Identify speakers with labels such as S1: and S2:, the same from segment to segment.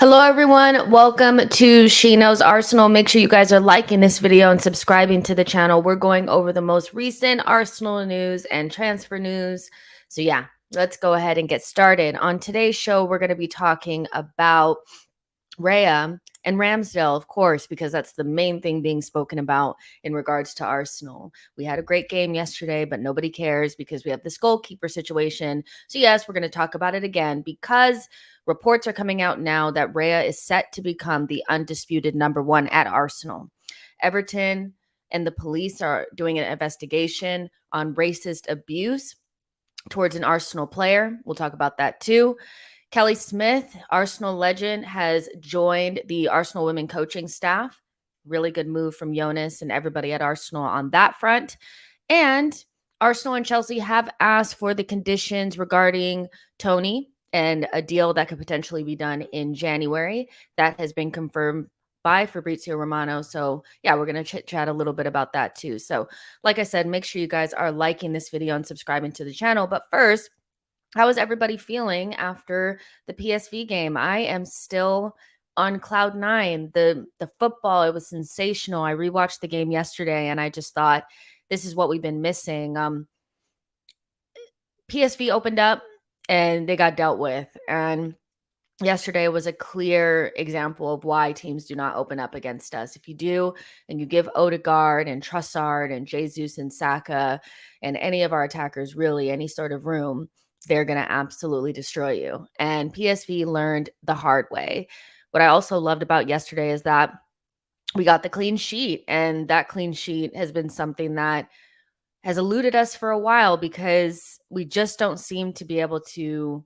S1: Hello, everyone. Welcome to She Knows Arsenal. Make sure you guys are liking this video and subscribing to the channel. We're going over the most recent Arsenal news and transfer news. So, yeah, let's go ahead and get started. On today's show, we're going to be talking about Raya and Ramsdale, of course, because that's the main thing being spoken about in regards to Arsenal. We had a great game yesterday, but nobody cares because we have this goalkeeper situation. So, yes, we're going to talk about it again because reports are coming out now that Raya is set to become the undisputed number one at Arsenal. Everton and the police are doing an investigation on racist abuse towards an Arsenal player. We'll talk about that too. Kelly Smith, Arsenal legend, has joined the Arsenal women coaching staff. Really good move from Jonas and everybody at Arsenal on that front. And Arsenal and Chelsea have asked for the conditions regarding Toney and a deal that could potentially be done in January. That has been confirmed by Fabrizio Romano. So, yeah, we're going to chit chat a little bit about that too. So, like I said, make sure you guys are liking this video and subscribing to the channel. But first, how is everybody feeling after the PSV game? I am still on cloud nine. The football, it was sensational. I rewatched the game yesterday and I just thought this is what we've been missing. PSV opened up and they got dealt with. And yesterday was a clear example of why teams do not open up against us. If you do, and you give Odegaard and Trossard and Jesus and Saka and any of our attackers really any sort of room, they're going to absolutely destroy you. And PSV learned the hard way. What I also loved about yesterday is that we got the clean sheet, and that clean sheet has been something that has eluded us for a while because we just don't seem to be able to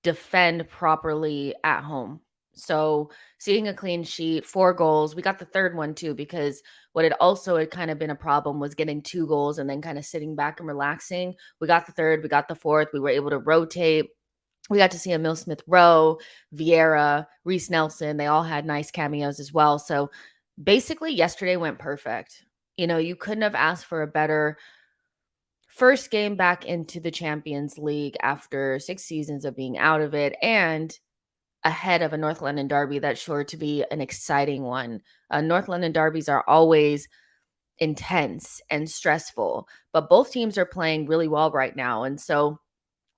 S1: defend properly at home. So seeing a clean sheet, 4 goals, we got the third one too, because what it also had kind of been a problem was getting 2 goals and then kind of sitting back and relaxing. We got the third, we got the fourth, we were able to rotate. We got to see Emil Smith Rowe, Vieira, Reece Nelson. They all had nice cameos as well. So basically, yesterday went perfect. You couldn't have asked for a better first game back into the Champions League after 6 seasons of being out of it and ahead of a North London derby that's sure to be an exciting one. North London derbies are always intense and stressful, but both teams are playing really well right now. And so,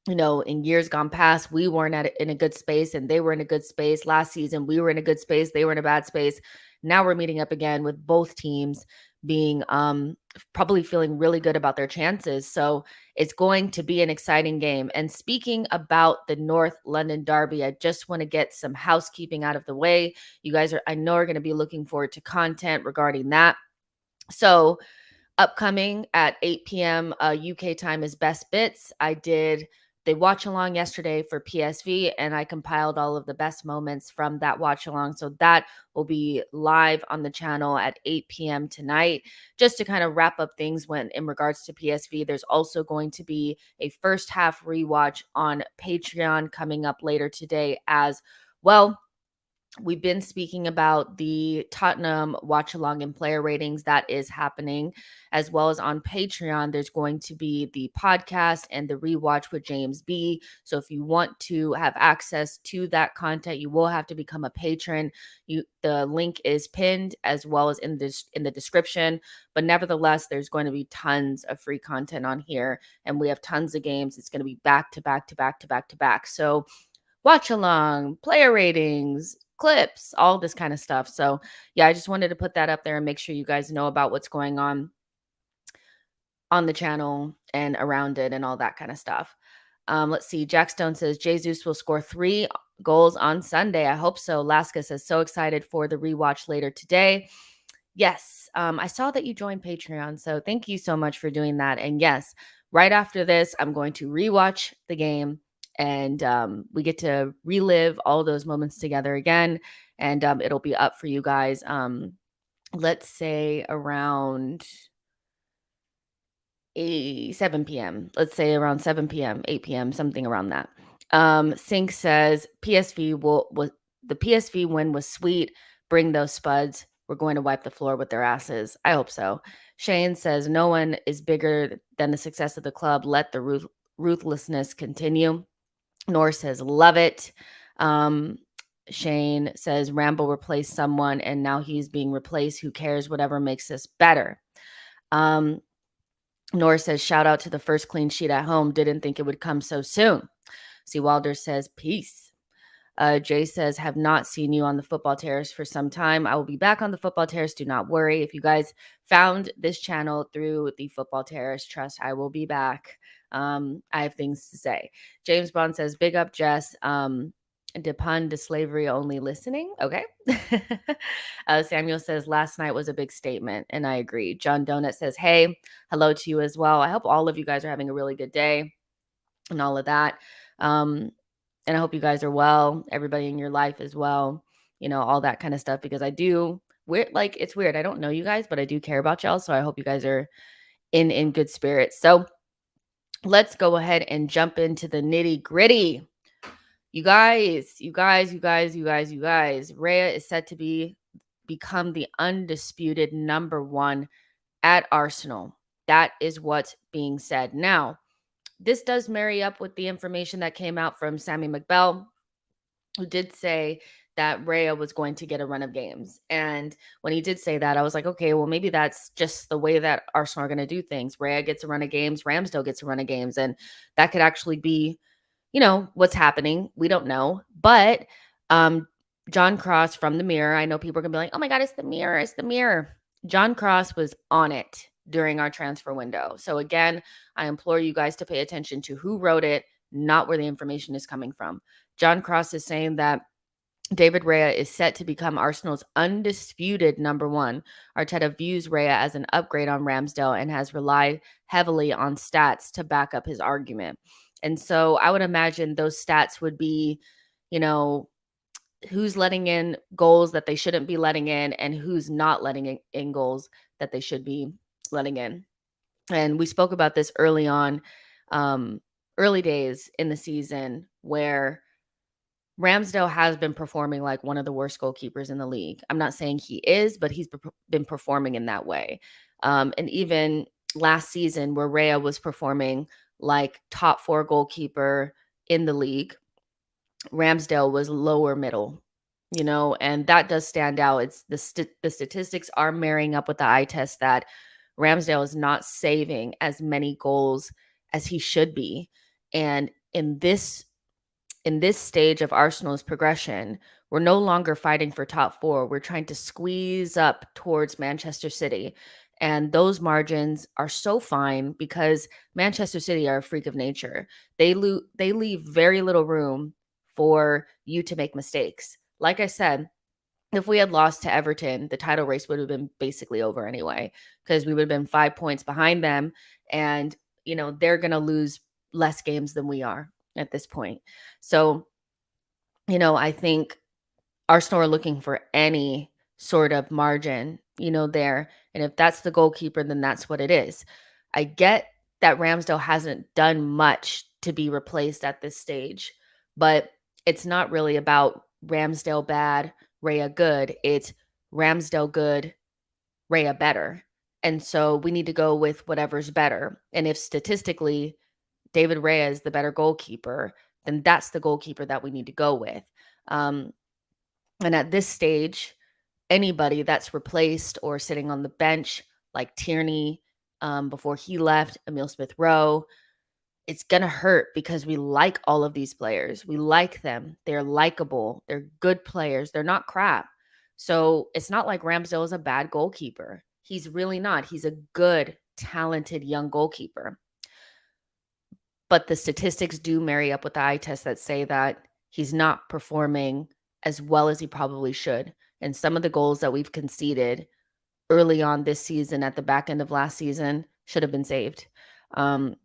S1: in years gone past, we weren't in a good space and they were in a good space. Last season, we were in a good space. They were in a bad space. Now we're meeting up again with both teams being probably feeling really good about their chances. So it's going to be an exciting game. And speaking about the North London derby, I just want to get some housekeeping out of the way. You guys I know, are going to be looking forward to content regarding that. So upcoming at 8 p.m. UK time is Best Bits. I did the watch along yesterday for PSV, and I compiled all of the best moments from that watch along. So that will be live on the channel at 8 p.m. tonight. Just to kind of wrap up things in regards to PSV, there's also going to be a first half rewatch on Patreon coming up later today as well. We've been speaking about the Tottenham watch along and player ratings that is happening, as well as on Patreon. There's going to be the podcast and the rewatch with James B. So if you want to have access to that content, you will have to become a patron. The link is pinned as well as in the description. But nevertheless, there's going to be tons of free content on here, and we have tons of games. It's going to be back to back to back to back to back. So watch along, player ratings, clips, all this kind of stuff. So yeah, I just wanted to put that up there and make sure you guys know about what's going on the channel and around it and all that kind of stuff. Let's see. Jack Stone says Jesus will score 3 goals on Sunday. I hope so. Laska says so excited for the rewatch later today. Yes, I saw that you joined Patreon, so thank you so much for doing that. And yes, right after this, I'm going to rewatch the game, and we get to relive all those moments together again, and it'll be up for you guys. Let's say around 7 p.m. Let's say around 7 p.m., 8 p.m., something around that. Sink says the PSV win was sweet. Bring those spuds. We're going to wipe the floor with their asses. I hope so. Shane says no one is bigger than the success of the club. Let the ruthlessness continue. Nor says, love it. Um, Shane says, Rambo replaced someone and now he's being replaced. Who cares? Whatever makes us better. Um, Nor says, shout out to the first clean sheet at home. Didn't think it would come so soon. See, Wilder says, peace. Jay says, have not seen you on the football terrace for some time. I will be back on the football terrace. Do not worry. If you guys found this channel through the football terrace, trust I will be back. I have things to say. James Bond says, big up, Jess. De pun to slavery only listening. Okay. Samuel says, last night was a big statement, and I agree. John Donut says, hey, hello to you as well. I hope all of you guys are having a really good day and all of that. And I hope you guys are well, everybody in your life as well, all that kind of stuff, because it's weird. I don't know you guys, but I do care about y'all. So I hope you guys are in good spirits. So let's go ahead and jump into the nitty gritty. You guys, Raya is set to become the undisputed number one at Arsenal. That is what's being said. Now, this does marry up with the information that came out from Sammy McBell, who did say that Raya was going to get a run of games. And when he did say that, I was like, okay, well, maybe that's just the way that Arsenal are going to do things. Raya gets a run of games, Ramsdale gets a run of games, and that could actually be, what's happening. We don't know. But John Cross from The Mirror, I know people are going to be like, oh my God, it's The Mirror, it's The Mirror. John Cross was on it during our transfer window. So again, I implore you guys to pay attention to who wrote it, not where the information is coming from. John Cross is saying that David Raya is set to become Arsenal's undisputed number one. Arteta views Raya as an upgrade on Ramsdale and has relied heavily on stats to back up his argument. And so I would imagine those stats would be, who's letting in goals that they shouldn't be letting in and who's not letting in goals that they should be letting in. And we spoke about this early on, early days in the season, where Ramsdale has been performing like one of the worst goalkeepers in the league. I'm not saying he is, but he's been performing in that way. And even last season, where Raya was performing like top 4 goalkeeper in the league, Ramsdale was lower middle, and that does stand out. It's the statistics are marrying up with the eye test that Ramsdale is not saving as many goals as he should be. And in this stage of Arsenal's progression, we're no longer fighting for top 4. We're trying to squeeze up towards Manchester City. And those margins are so fine because Manchester City are a freak of nature. They leave very little room for you to make mistakes. Like I said, if we had lost to Everton, the title race would have been basically over anyway, because we would have been 5 points behind them. And, they're going to lose less games than we are at this point. So, I think Arsenal are looking for any sort of margin, there. And if that's the goalkeeper, then that's what it is. I get that Ramsdale hasn't done much to be replaced at this stage, but it's not really about Ramsdale bad, Raya good. It's Ramsdale good, Raya better. And so we need to go with whatever's better. And if statistically David Raya is the better goalkeeper, then that's the goalkeeper that we need to go with. And at this stage, anybody that's replaced or sitting on the bench, like Tierney, before he left, Emile Smith-Rowe, it's going to hurt because we like all of these players. We like them. They're likable. They're good players. They're not crap. So it's not like Ramsdale is a bad goalkeeper. He's really not. He's a good, talented young goalkeeper. But the statistics do marry up with the eye test that say that he's not performing as well as he probably should. And some of the goals that we've conceded early on this season at the back end of last season should have been saved. And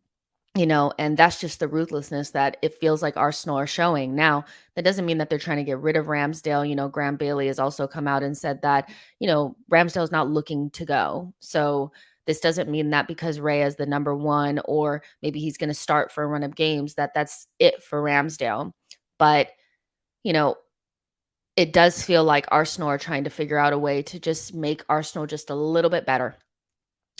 S1: that's just the ruthlessness that it feels like Arsenal are showing. Now, that doesn't mean that they're trying to get rid of Ramsdale. Graham Bailey has also come out and said that, Ramsdale's not looking to go. So this doesn't mean that because Raya is the number one, or maybe he's going to start for a run of games, that's it for Ramsdale. But, it does feel like Arsenal are trying to figure out a way to just make Arsenal just a little bit better.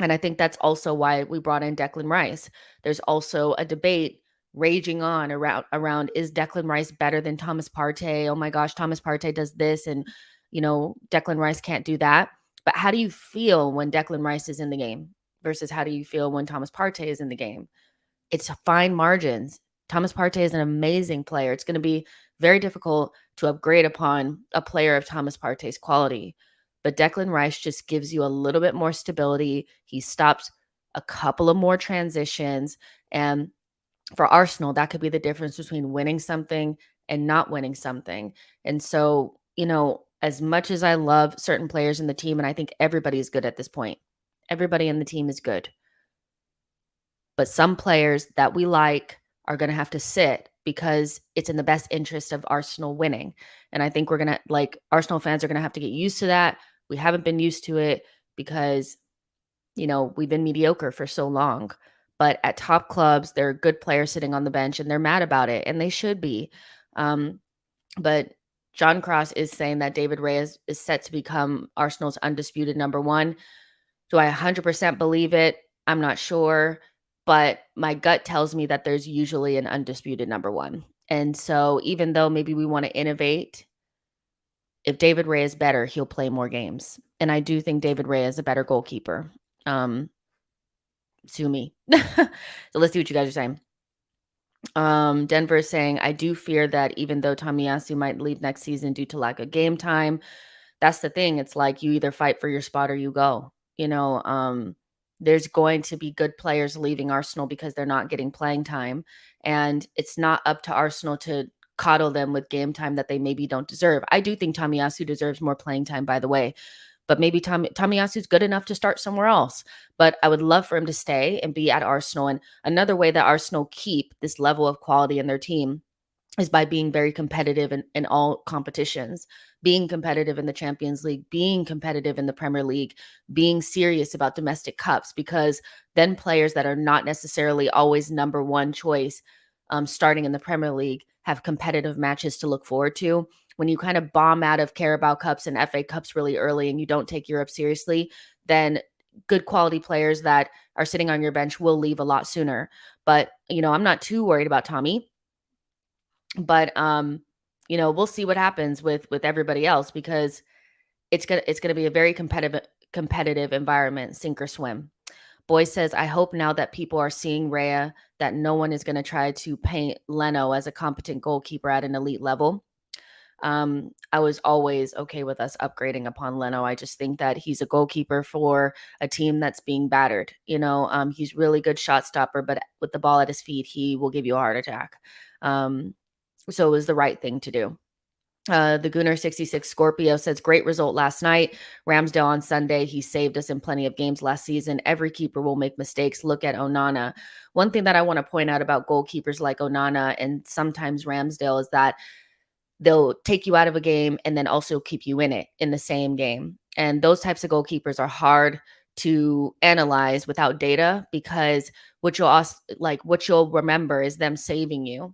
S1: And I think that's also why we brought in Declan Rice. There's also a debate raging on around is Declan Rice better than Thomas Partey? Oh my gosh, Thomas Partey does this and Declan Rice can't do that. But how do you feel when Declan Rice is in the game versus how do you feel when Thomas Partey is in the game? It's fine margins. Thomas Partey is an amazing player. It's going to be very difficult to upgrade upon a player of Thomas Partey's quality. But Declan Rice just gives you a little bit more stability. He stops a couple of more transitions. And for Arsenal, that could be the difference between winning something and not winning something. And so, as much as I love certain players in the team, and I think everybody is good at this point, everybody in the team is good. But some players that we like are going to have to sit because it's in the best interest of Arsenal winning. And I think we're going to, like, Arsenal fans are going to have to get used to that. We haven't been used to it because, we've been mediocre for so long. But at top clubs, there are good players sitting on the bench and they're mad about it, and they should be. Um, but John Cross is saying that David Raya is set to become Arsenal's undisputed number one. Do I 100% believe it? I'm not sure, but my gut tells me that there's usually an undisputed number one. And so even though maybe we want to innovate, if David Ray is better, he'll play more games. And I do think David Ray is a better goalkeeper. Sue me. So let's see what you guys are saying. Denver is saying, I do fear that even though Tomiyasu might leave next season due to lack of game time, that's the thing. It's like you either fight for your spot or you go. There's going to be good players leaving Arsenal because they're not getting playing time. And it's not up to Arsenal to coddle them with game time that they maybe don't deserve. I do think Tomiyasu deserves more playing time, by the way. But maybe Tomiyasu's good enough to start somewhere else. But I would love for him to stay and be at Arsenal. And another way that Arsenal keep this level of quality in their team is by being very competitive in all competitions, being competitive in the Champions League, being competitive in the Premier League, being serious about domestic cups, because then players that are not necessarily always number one choice starting in the Premier League have competitive matches to look forward to. When you kind of bomb out of Carabao Cups and FA Cups really early and you don't take Europe seriously, then good quality players that are sitting on your bench will leave a lot sooner. But, I'm not too worried about Tommy. But we'll see what happens with everybody else because it's gonna be a very competitive environment, sink or swim. Boy says, I hope now that people are seeing Raya that no one is going to try to paint Leno as a competent goalkeeper at an elite level. I was always okay with us upgrading upon Leno. I just think that he's a goalkeeper for a team that's being battered. He's really good shot stopper, but with the ball at his feet, he will give you a heart attack. So it was the right thing to do. The Gooner 66 Scorpio says, great result last night. Ramsdale on Sunday. He saved us in plenty of games last season. Every keeper will make mistakes. Look at Onana. One thing that I want to point out about goalkeepers like Onana and sometimes Ramsdale is that they'll take you out of a game and then also keep you in it in the same game. And those types of goalkeepers are hard to analyze without data because what you'll remember is them saving you,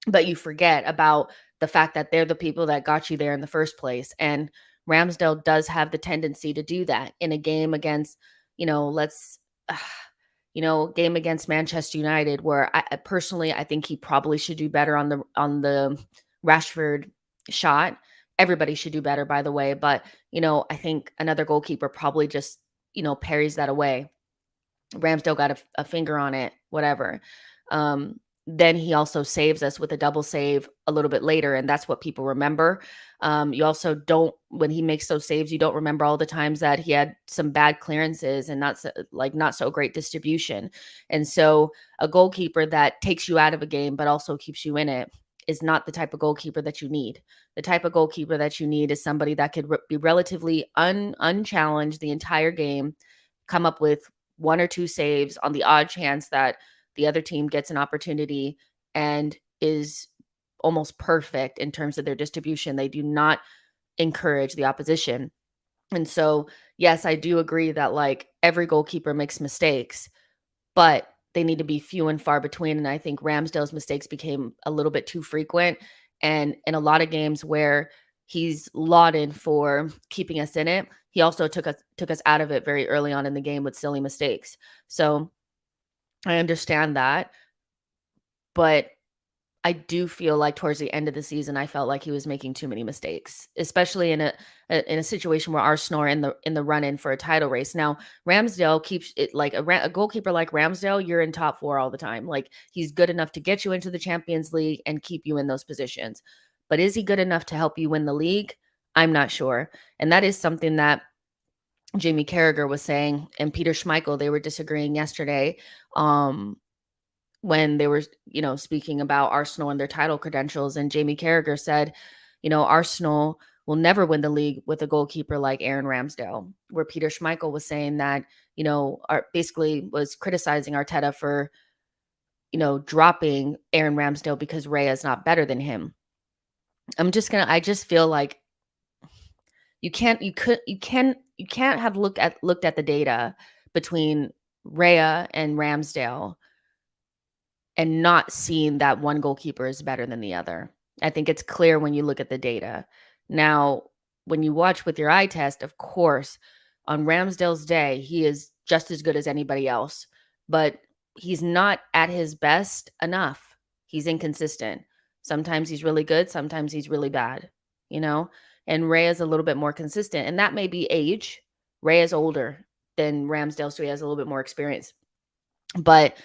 S1: but you forget about the fact that they're the people that got you there in the first place. And Ramsdale does have the tendency to do that in a game against, game against Manchester United, where I personally, I think he probably should do better on the Rashford shot. Everybody should do better, by the way. But, I think another goalkeeper probably just, parries that away. Ramsdale got a finger on it, whatever. Then he also saves us with a double save a little bit later, and that's what people remember. You also don't, when he makes those saves, you don't remember all the times that he had some bad clearances and not so great distribution. And so a goalkeeper that takes you out of a game but also keeps you in it is not the type of goalkeeper that you need. The type of goalkeeper that you need is somebody that could be relatively unchallenged the entire game, come up with one or two saves on the odd chance that the other team gets an opportunity and is almost perfect in terms of their distribution. They do not encourage the opposition. And so, yes, I do agree that like every goalkeeper makes mistakes, but they need to be few and far between. And I think Ramsdale's mistakes became a little bit too frequent. And in a lot of games where he's lauded for keeping us in it, he also took us out of it very early on in the game with silly mistakes. So I understand that, but I do feel like towards the end of the season, I felt like he was making too many mistakes, especially in a situation where Arsenal are in the run in for a title race. Now, Ramsdale keeps it like a goalkeeper like Ramsdale, you're in top four all the time. Like he's good enough to get you into the Champions League and keep you in those positions. But is he good enough to help you win the league? I'm not sure. And that is something that Jamie Carragher was saying and Peter Schmeichel, they were disagreeing yesterday. When they were, speaking about Arsenal and their title credentials. And Jamie Carragher said, Arsenal will never win the league with a goalkeeper like Aaron Ramsdale, where Peter Schmeichel was saying that, basically was criticizing Arteta for, dropping Aaron Ramsdale because Raya is not better than him. I just feel like you can't have looked at the data between Raya and Ramsdale and not seeing that one goalkeeper is better than the other. I think it's clear when you look at the data. Now, when you watch with your eye test, of course, on Ramsdale's day, he is just as good as anybody else, but he's not at his best enough. He's inconsistent. Sometimes he's really good, sometimes he's really bad, you know? And Ray is a little bit more consistent, and that may be age. Ray is older than Ramsdale, so he has a little bit more experience. But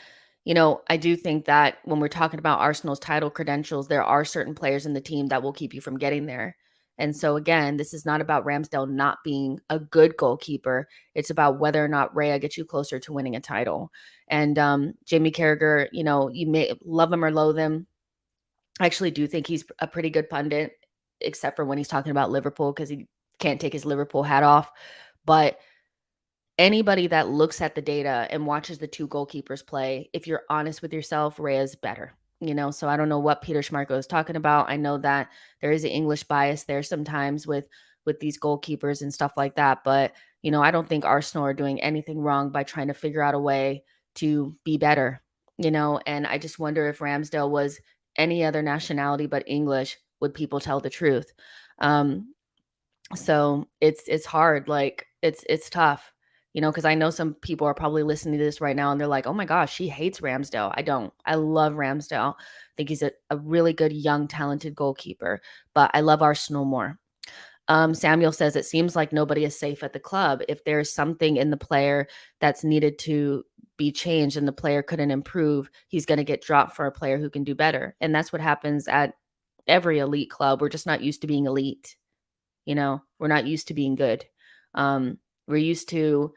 S1: I do think that when we're talking about Arsenal's title credentials, there are certain players in the team that will keep you from getting there. And so again, this is not about Ramsdale not being a good goalkeeper. It's about whether or not Raya gets you closer to winning a title. And Jamie Carragher, you may love him or loathe him. I actually do think he's a pretty good pundit, except for when he's talking about Liverpool because he can't take his Liverpool hat off. But anybody that looks at the data and watches the two goalkeepers play, if you're honest with yourself, Raya's better. So I don't know what Peter Schmeichel is talking about. I know that there is an English bias there sometimes with these goalkeepers and stuff like that, but I don't think Arsenal are doing anything wrong by trying to figure out a way to be better. And I just wonder if Ramsdale was any other nationality but English, would people tell the truth? So it's hard. Like it's tough, because I know some people are probably listening to this right now and they're like, oh my gosh, she hates Ramsdale. I don't. I love Ramsdale. I think he's a really good, young, talented goalkeeper, but I love Arsenal more. Samuel says it seems like nobody is safe at the club. If there's something in the player that's needed to be changed and the player couldn't improve, he's going to get dropped for a player who can do better. And that's what happens at every elite club. We're just not used to being elite. We're not used to being good. We're used to,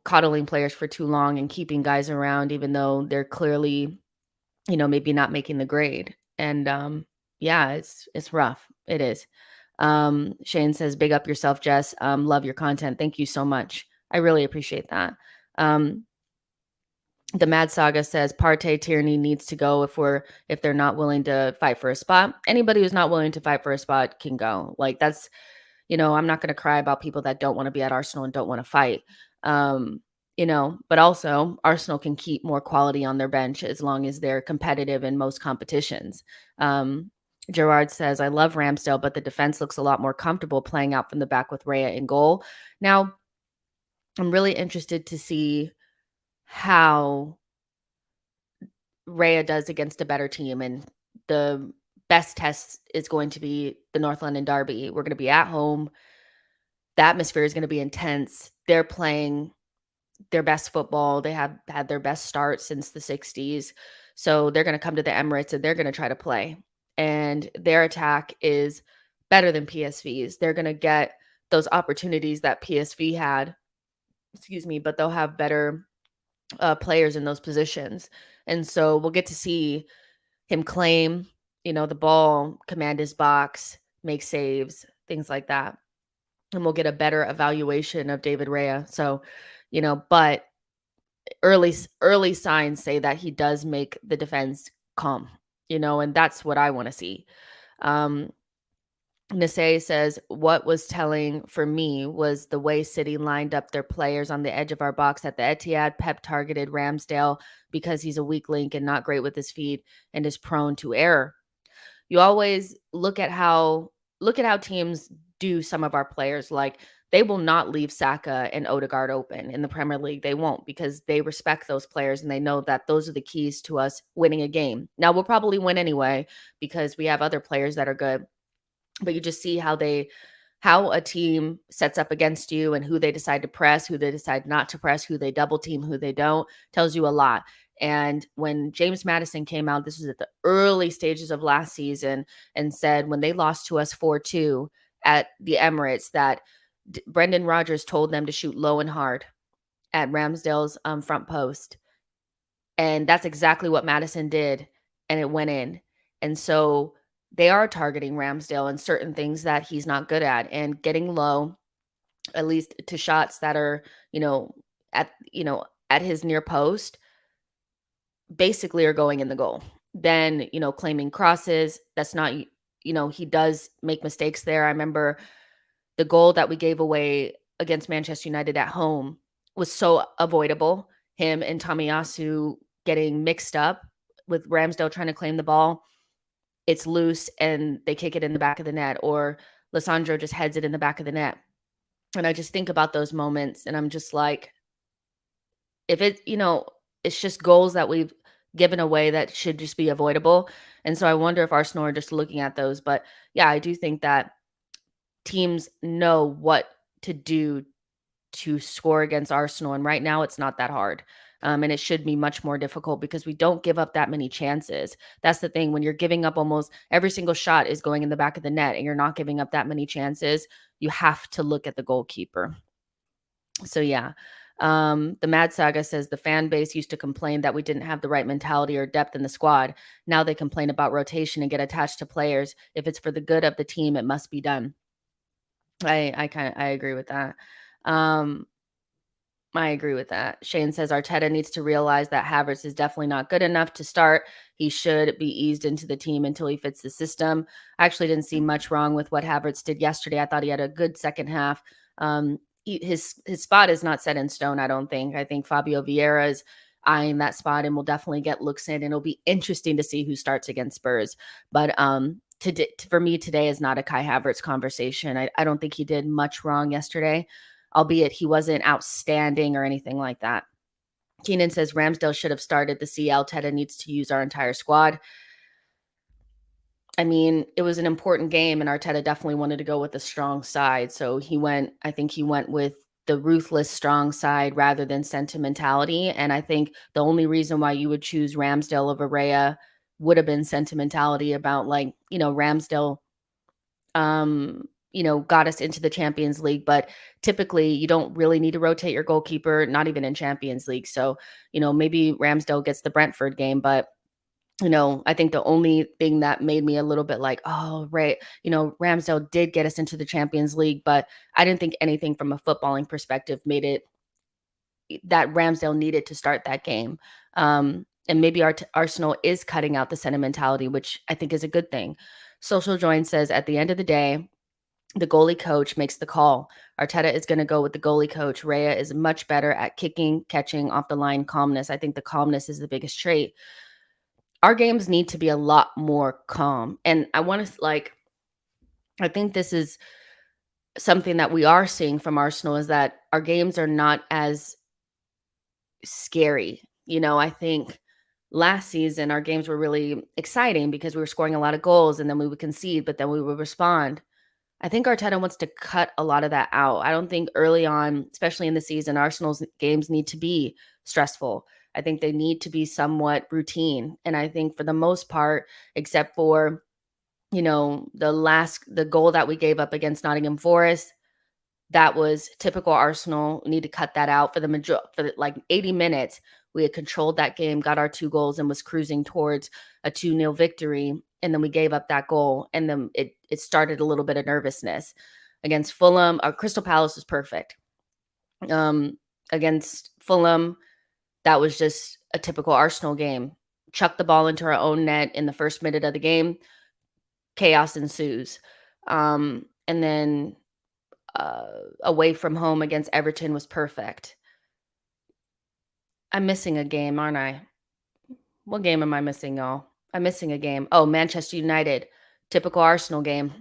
S1: coddling players for too long and keeping guys around, even though they're clearly, maybe not making the grade. And yeah, it's rough. It is. Shane says, big up yourself, Jess. Love your content. Thank you so much. I really appreciate that. The Mad Saga says Partey Tierney needs to go if they're not willing to fight for a spot. Anybody who's not willing to fight for a spot can go. Like that's, I'm not going to cry about people that don't want to be at Arsenal and don't want to fight. But also Arsenal can keep more quality on their bench as long as they're competitive in most competitions. Gerard says, I love Ramsdale, but the defense looks a lot more comfortable playing out from the back with Raya in goal. Now, I'm really interested to see how Raya does against a better team. And the best test is going to be the North London Derby. We're going to be at home. The atmosphere is going to be intense. They're playing their best football. They have had their best start since the 60s. So they're going to come to the Emirates and they're going to try to play. And their attack is better than PSV's. They're going to get those opportunities that PSV had, but they'll have better players in those positions. And so we'll get to see him claim, the ball, command his box, make saves, things like that. And we'll get a better evaluation of David Raya. So, but early signs say that he does make the defense calm, and that's what I want to see. Nisei says, what was telling for me was the way City lined up their players on the edge of our box at the Etihad. Pep targeted Ramsdale because he's a weak link and not great with his feet and is prone to error. You always look at how teams outdo some of our players. Like, they will not leave Saka and Odegaard open in the Premier League. They won't, because they respect those players and they know that those are the keys to us winning a game. Now, we'll probably win anyway because we have other players that are good, but you just see how a team sets up against you and who they decide to press, who they decide not to press, who they double team, who they don't, tells you a lot. And when James Madison came out, this was at the early stages of last season, and said when they lost to us 4-2 at the Emirates that Brendan Rodgers told them to shoot low and hard at Ramsdale's front post. And that's exactly what Madison did, and it went in. And so they are targeting Ramsdale and certain things that he's not good at, and getting low, at least to shots that are, at his near post, basically are going in the goal. Then, claiming crosses, that's not, he does make mistakes there. I remember the goal that we gave away against Manchester United at home was so avoidable. Him and Tomiyasu getting mixed up with Ramsdale trying to claim the ball. It's loose and they kick it in the back of the net, or Lissandro just heads it in the back of the net. And I just think about those moments and I'm just like, if it's just goals that we've given away that should just be avoidable. And so I wonder if Arsenal are just looking at those. But yeah, I do think that teams know what to do to score against Arsenal. And right now it's not that hard. And it should be much more difficult because we don't give up that many chances. That's the thing. When you're giving up, almost every single shot is going in the back of the net and you're not giving up that many chances, you have to look at the goalkeeper. So yeah. The Mad Saga says the fan base used to complain that we didn't have the right mentality or depth in the squad. Now they complain about rotation and get attached to players. If it's for the good of the team, it must be done. I agree with that. Um, I agree with that. Shane says Arteta needs to realize that Havertz is definitely not good enough to start. He should be eased into the team until he fits the system. I actually didn't see much wrong with what Havertz did yesterday. I thought he had a good second half. His spot is not set in stone, I don't think. I think Fabio Vieira is eyeing that spot and will definitely get looks in. And it'll be interesting to see who starts against Spurs. But for me, today is not a Kai Havertz conversation. I don't think he did much wrong yesterday, albeit he wasn't outstanding or anything like that. Keenan says Ramsdale should have started the CL. Teta needs to use our entire squad. I mean, it was an important game, and Arteta definitely wanted to go with the strong side. So I think he went with the ruthless strong side rather than sentimentality. And I think the only reason why you would choose Ramsdale over Raya would have been sentimentality about, like, Ramsdale got us into the Champions League, but typically you don't really need to rotate your goalkeeper, not even in Champions League. So, maybe Ramsdale gets the Brentford game, but I think the only thing that made me a little bit like, oh, right, Ramsdale did get us into the Champions League, but I didn't think anything from a footballing perspective made it that Ramsdale needed to start that game. And maybe Arsenal is cutting out the sentimentality, which I think is a good thing. Social Join says at the end of the day, the goalie coach makes the call. Arteta is going to go with the goalie coach. Raya is much better at kicking, catching off the line, calmness. I think the calmness is the biggest trait. Our games need to be a lot more calm. And I think this is something that we are seeing from Arsenal, is that our games are not as scary. I think last season our games were really exciting because we were scoring a lot of goals and then we would concede, but then we would respond. I think Arteta wants to cut a lot of that out. I don't think early on, especially in the season, Arsenal's games need to be stressful. I think they need to be somewhat routine. And I think for the most part, except for, the goal that we gave up against Nottingham Forest, that was typical Arsenal. We need to cut that out. For 80 minutes. We had controlled that game, got our 2 goals, and was cruising towards a 2-0 victory. And then we gave up that goal. And then it started a little bit of nervousness. Against Fulham, Crystal Palace was perfect. Against Fulham, that was just a typical Arsenal game. Chuck the ball into our own net in the first minute of the game. Chaos ensues. And then away from home against Everton was perfect. I'm missing a game, aren't I? What game am I missing, y'all? I'm missing a game. Oh, Manchester United. Typical Arsenal game.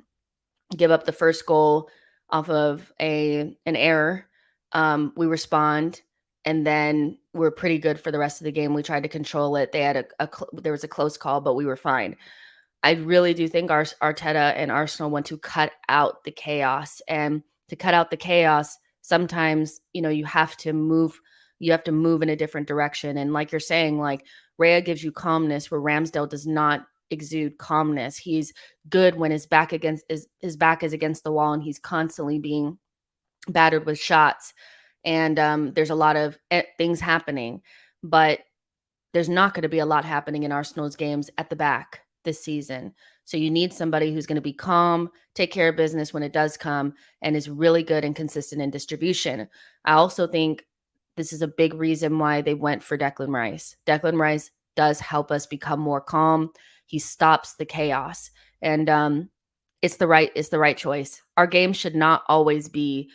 S1: give up the first goal off of an error. We respond, and then we're pretty good for the rest of the game. We tried to control it. They had there was a close call, but we were fine. I really do think Arteta and Arsenal want to cut out the chaos, and to cut out the chaos, sometimes you have to move. You have to move in a different direction, and like you're saying, like Raya gives you calmness, where Ramsdale does not exude calmness. He's good when his back is against the wall, and he's constantly being battered with shots, and there's a lot of things happening, but there's not going to be a lot happening in Arsenal's games at the back this season. So you need somebody who's going to be calm, take care of business when it does come, and is really good and consistent in distribution. I also think this is a big reason why they went for Declan Rice. Declan Rice does help us become more calm. He stops the chaos, and it's the right choice. Our game should not always be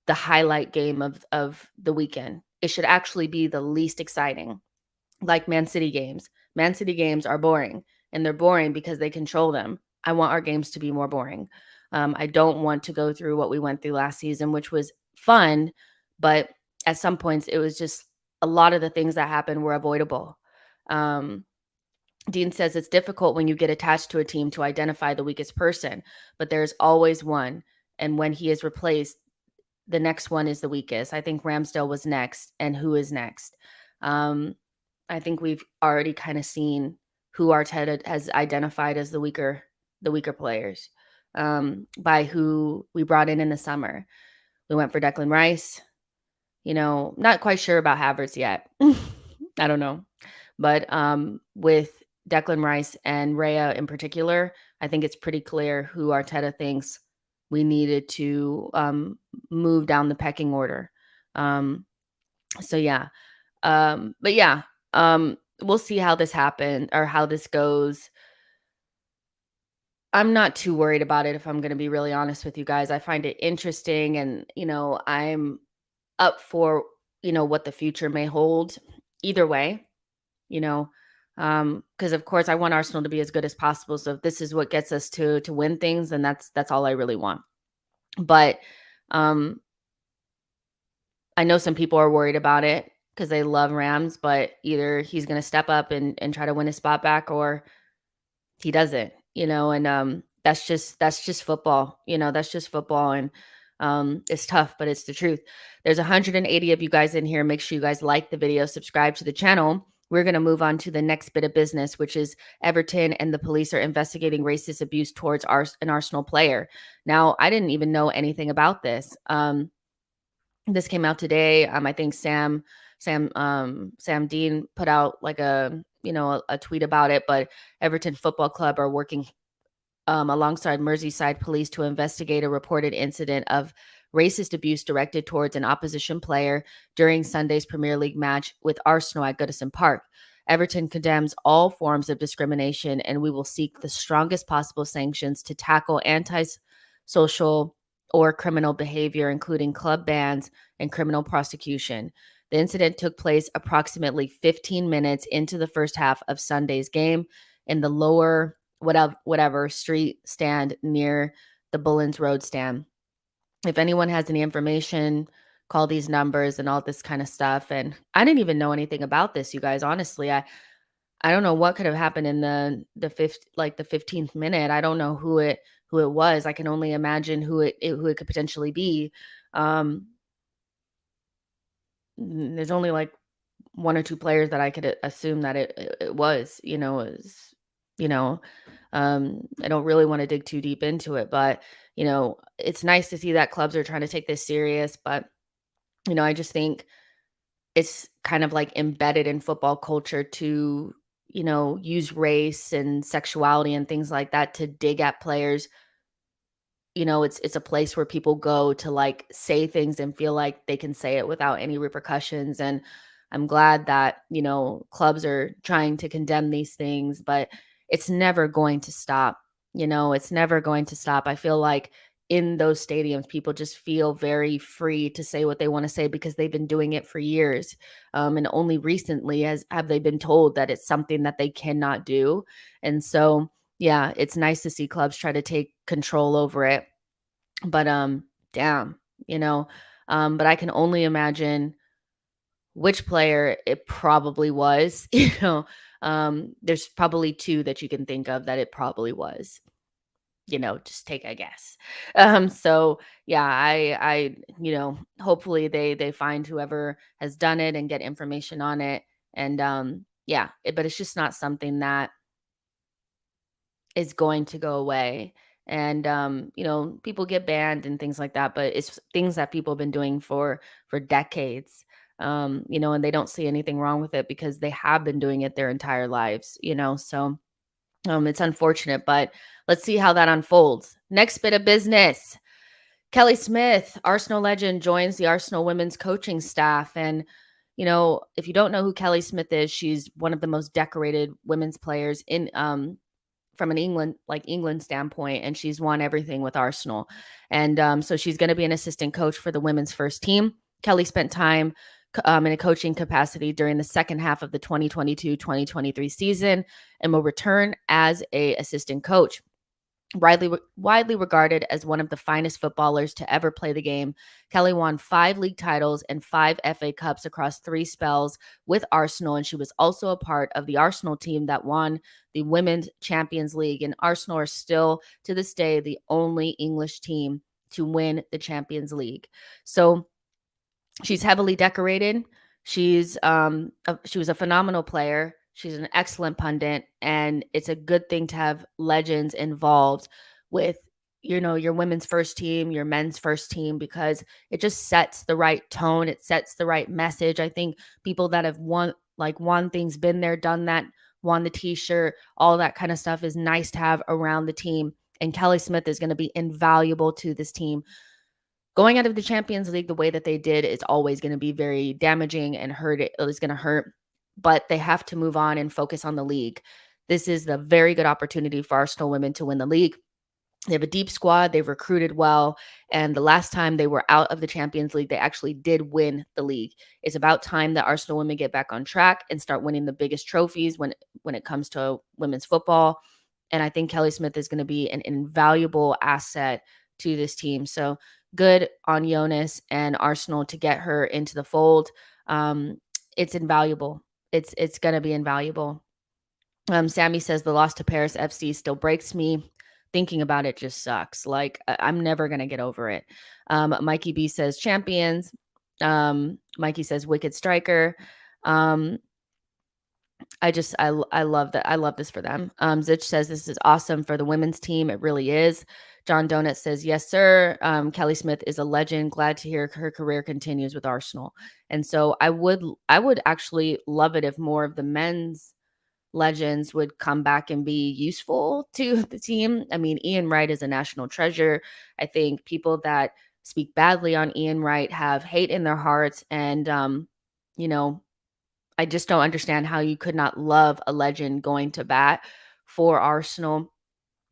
S1: the highlight game of the weekend. It should actually be the least exciting, like Man City games. Man City games are boring, and they're boring because they control them. I want our games to be more boring. I don't want to go through what we went through last season, which was fun, but at some points it was just a lot of the things that happened were avoidable. Um, Dean says it's difficult when you get attached to a team to identify the weakest person, but there's always one. And when he is replaced, the next one is the weakest. I think Ramsdale was next, and who is next? Um, I think we've already kind of seen who Arteta has identified as the weaker players, by who we brought in the summer. We went for Declan Rice. Not quite sure about Havertz yet. I don't know, but with Declan Rice and Raya in particular, I think it's pretty clear who Arteta thinks we needed to move down the pecking order. Um, so yeah, but yeah, we'll see how this happens or how this goes. I'm not too worried about it, if I'm going to be really honest with you guys. I find it interesting, and I'm up for what the future may hold. Either way, you know, because of course I want Arsenal to be as good as possible. So if this is what gets us to win things, then that's all I really want. But um, I know some people are worried about it because they love Rams, but either he's going to step up and try to win his spot back, or he doesn't, and that's just football. That's just football, and it's tough, but it's the truth. There's 180 of you guys in here. Make sure you guys like the video, subscribe to the channel. We're going to move on to the next bit of business, which is Everton and the police are investigating racist abuse towards an Arsenal player. Now, I didn't even know anything about this. This came out today. I think Sam Dean put out like a tweet about it, but Everton Football Club are working alongside Merseyside police to investigate a reported incident of racist abuse directed towards an opposition player during Sunday's Premier League match with Arsenal at Goodison Park. Everton condemns all forms of discrimination, and we will seek the strongest possible sanctions to tackle anti-social or criminal behavior, including club bans and criminal prosecution. The incident took place approximately 15 minutes into the first half of Sunday's game in the lower whatever street stand near the Bullens Road stand. If anyone has any information, call these numbers and all this kind of stuff. And I didn't even know anything about this, you guys. Honestly, I don't know what could have happened in the 15th minute. I don't know who it was. I can only imagine who it could potentially be. There's only like one or two players that I could assume that it was, you know, I don't really want to dig too deep into it, but it's nice to see that clubs are trying to take this serious. But I just think it's kind of like embedded in football culture to use race and sexuality and things like that to dig at players. It's a place where people go to like say things and feel like they can say it without any repercussions. And I'm glad that, clubs are trying to condemn these things, but it's never going to stop. It's never going to stop. I feel like in those stadiums, people just feel very free to say what they want to say because they've been doing it for years. And only recently have they been told that it's something that they cannot do. And so yeah, it's nice to see clubs try to take control over it. But damn, you know, but I can only imagine which player it probably was. There's probably two that you can think of that it probably was. Just take a guess. So yeah, hopefully they find whoever has done it and get information on it. And yeah, but it's just not something that is going to go away. And people get banned and things like that, but it's things that people have been doing for decades. And they don't see anything wrong with it because they have been doing it their entire lives. So it's unfortunate, but let's see how that unfolds. Next bit of business. Kelly Smith, Arsenal legend, joins the Arsenal women's coaching staff. And, if you don't know who Kelly Smith is, she's one of the most decorated women's players in from an England standpoint, and she's won everything with Arsenal. And so she's going to be an assistant coach for the women's first team. Kelly spent time in a coaching capacity during the second half of the 2022-2023 season and will return as a assistant coach. Widely regarded as one of the finest footballers to ever play the game, Kelly won 5 league titles and 5 FA Cups across 3 spells with Arsenal, and she was also a part of the Arsenal team that won the Women's Champions League. And Arsenal are still, to this day, the only English team to win the Champions League. So she's heavily decorated. She was a phenomenal player. She's an excellent pundit, and it's a good thing to have legends involved with, your women's first team, your men's first team, because it just sets the right tone. It sets the right message. I think people that have won things, been there, done that, won the t-shirt, all that kind of stuff is nice to have around the team. And Kelly Smith is going to be invaluable to this team. Going out of the Champions League the way that they did is always going to be very damaging and hurt. It is going to hurt, but they have to move on and focus on the league. This is the very good opportunity for Arsenal women to win the league. They have a deep squad. They've recruited well. And the last time they were out of the Champions League, they actually did win the league. It's about time that Arsenal women get back on track and start winning the biggest trophies when it comes to women's football. And I think Kelly Smith is going to be an invaluable asset to this team. So good on Jonas and Arsenal to get her into the fold. It's invaluable. It's going to be invaluable. Sammy says the loss to Paris FC still breaks me. Thinking about it just sucks. Like I'm never going to get over it. Mikey B says champions. Mikey says wicked striker. I love that. I love this for them. Zitch says this is awesome for the women's team. It really is. John Donut says, yes, sir. Kelly Smith is a legend. Glad to hear her career continues with Arsenal. And so I would actually love it if more of the men's legends would come back and be useful to the team. I mean, Ian Wright is a national treasure. I think people that speak badly on Ian Wright have hate in their hearts. And, you know, I just don't understand how you could not love a legend going to bat for Arsenal.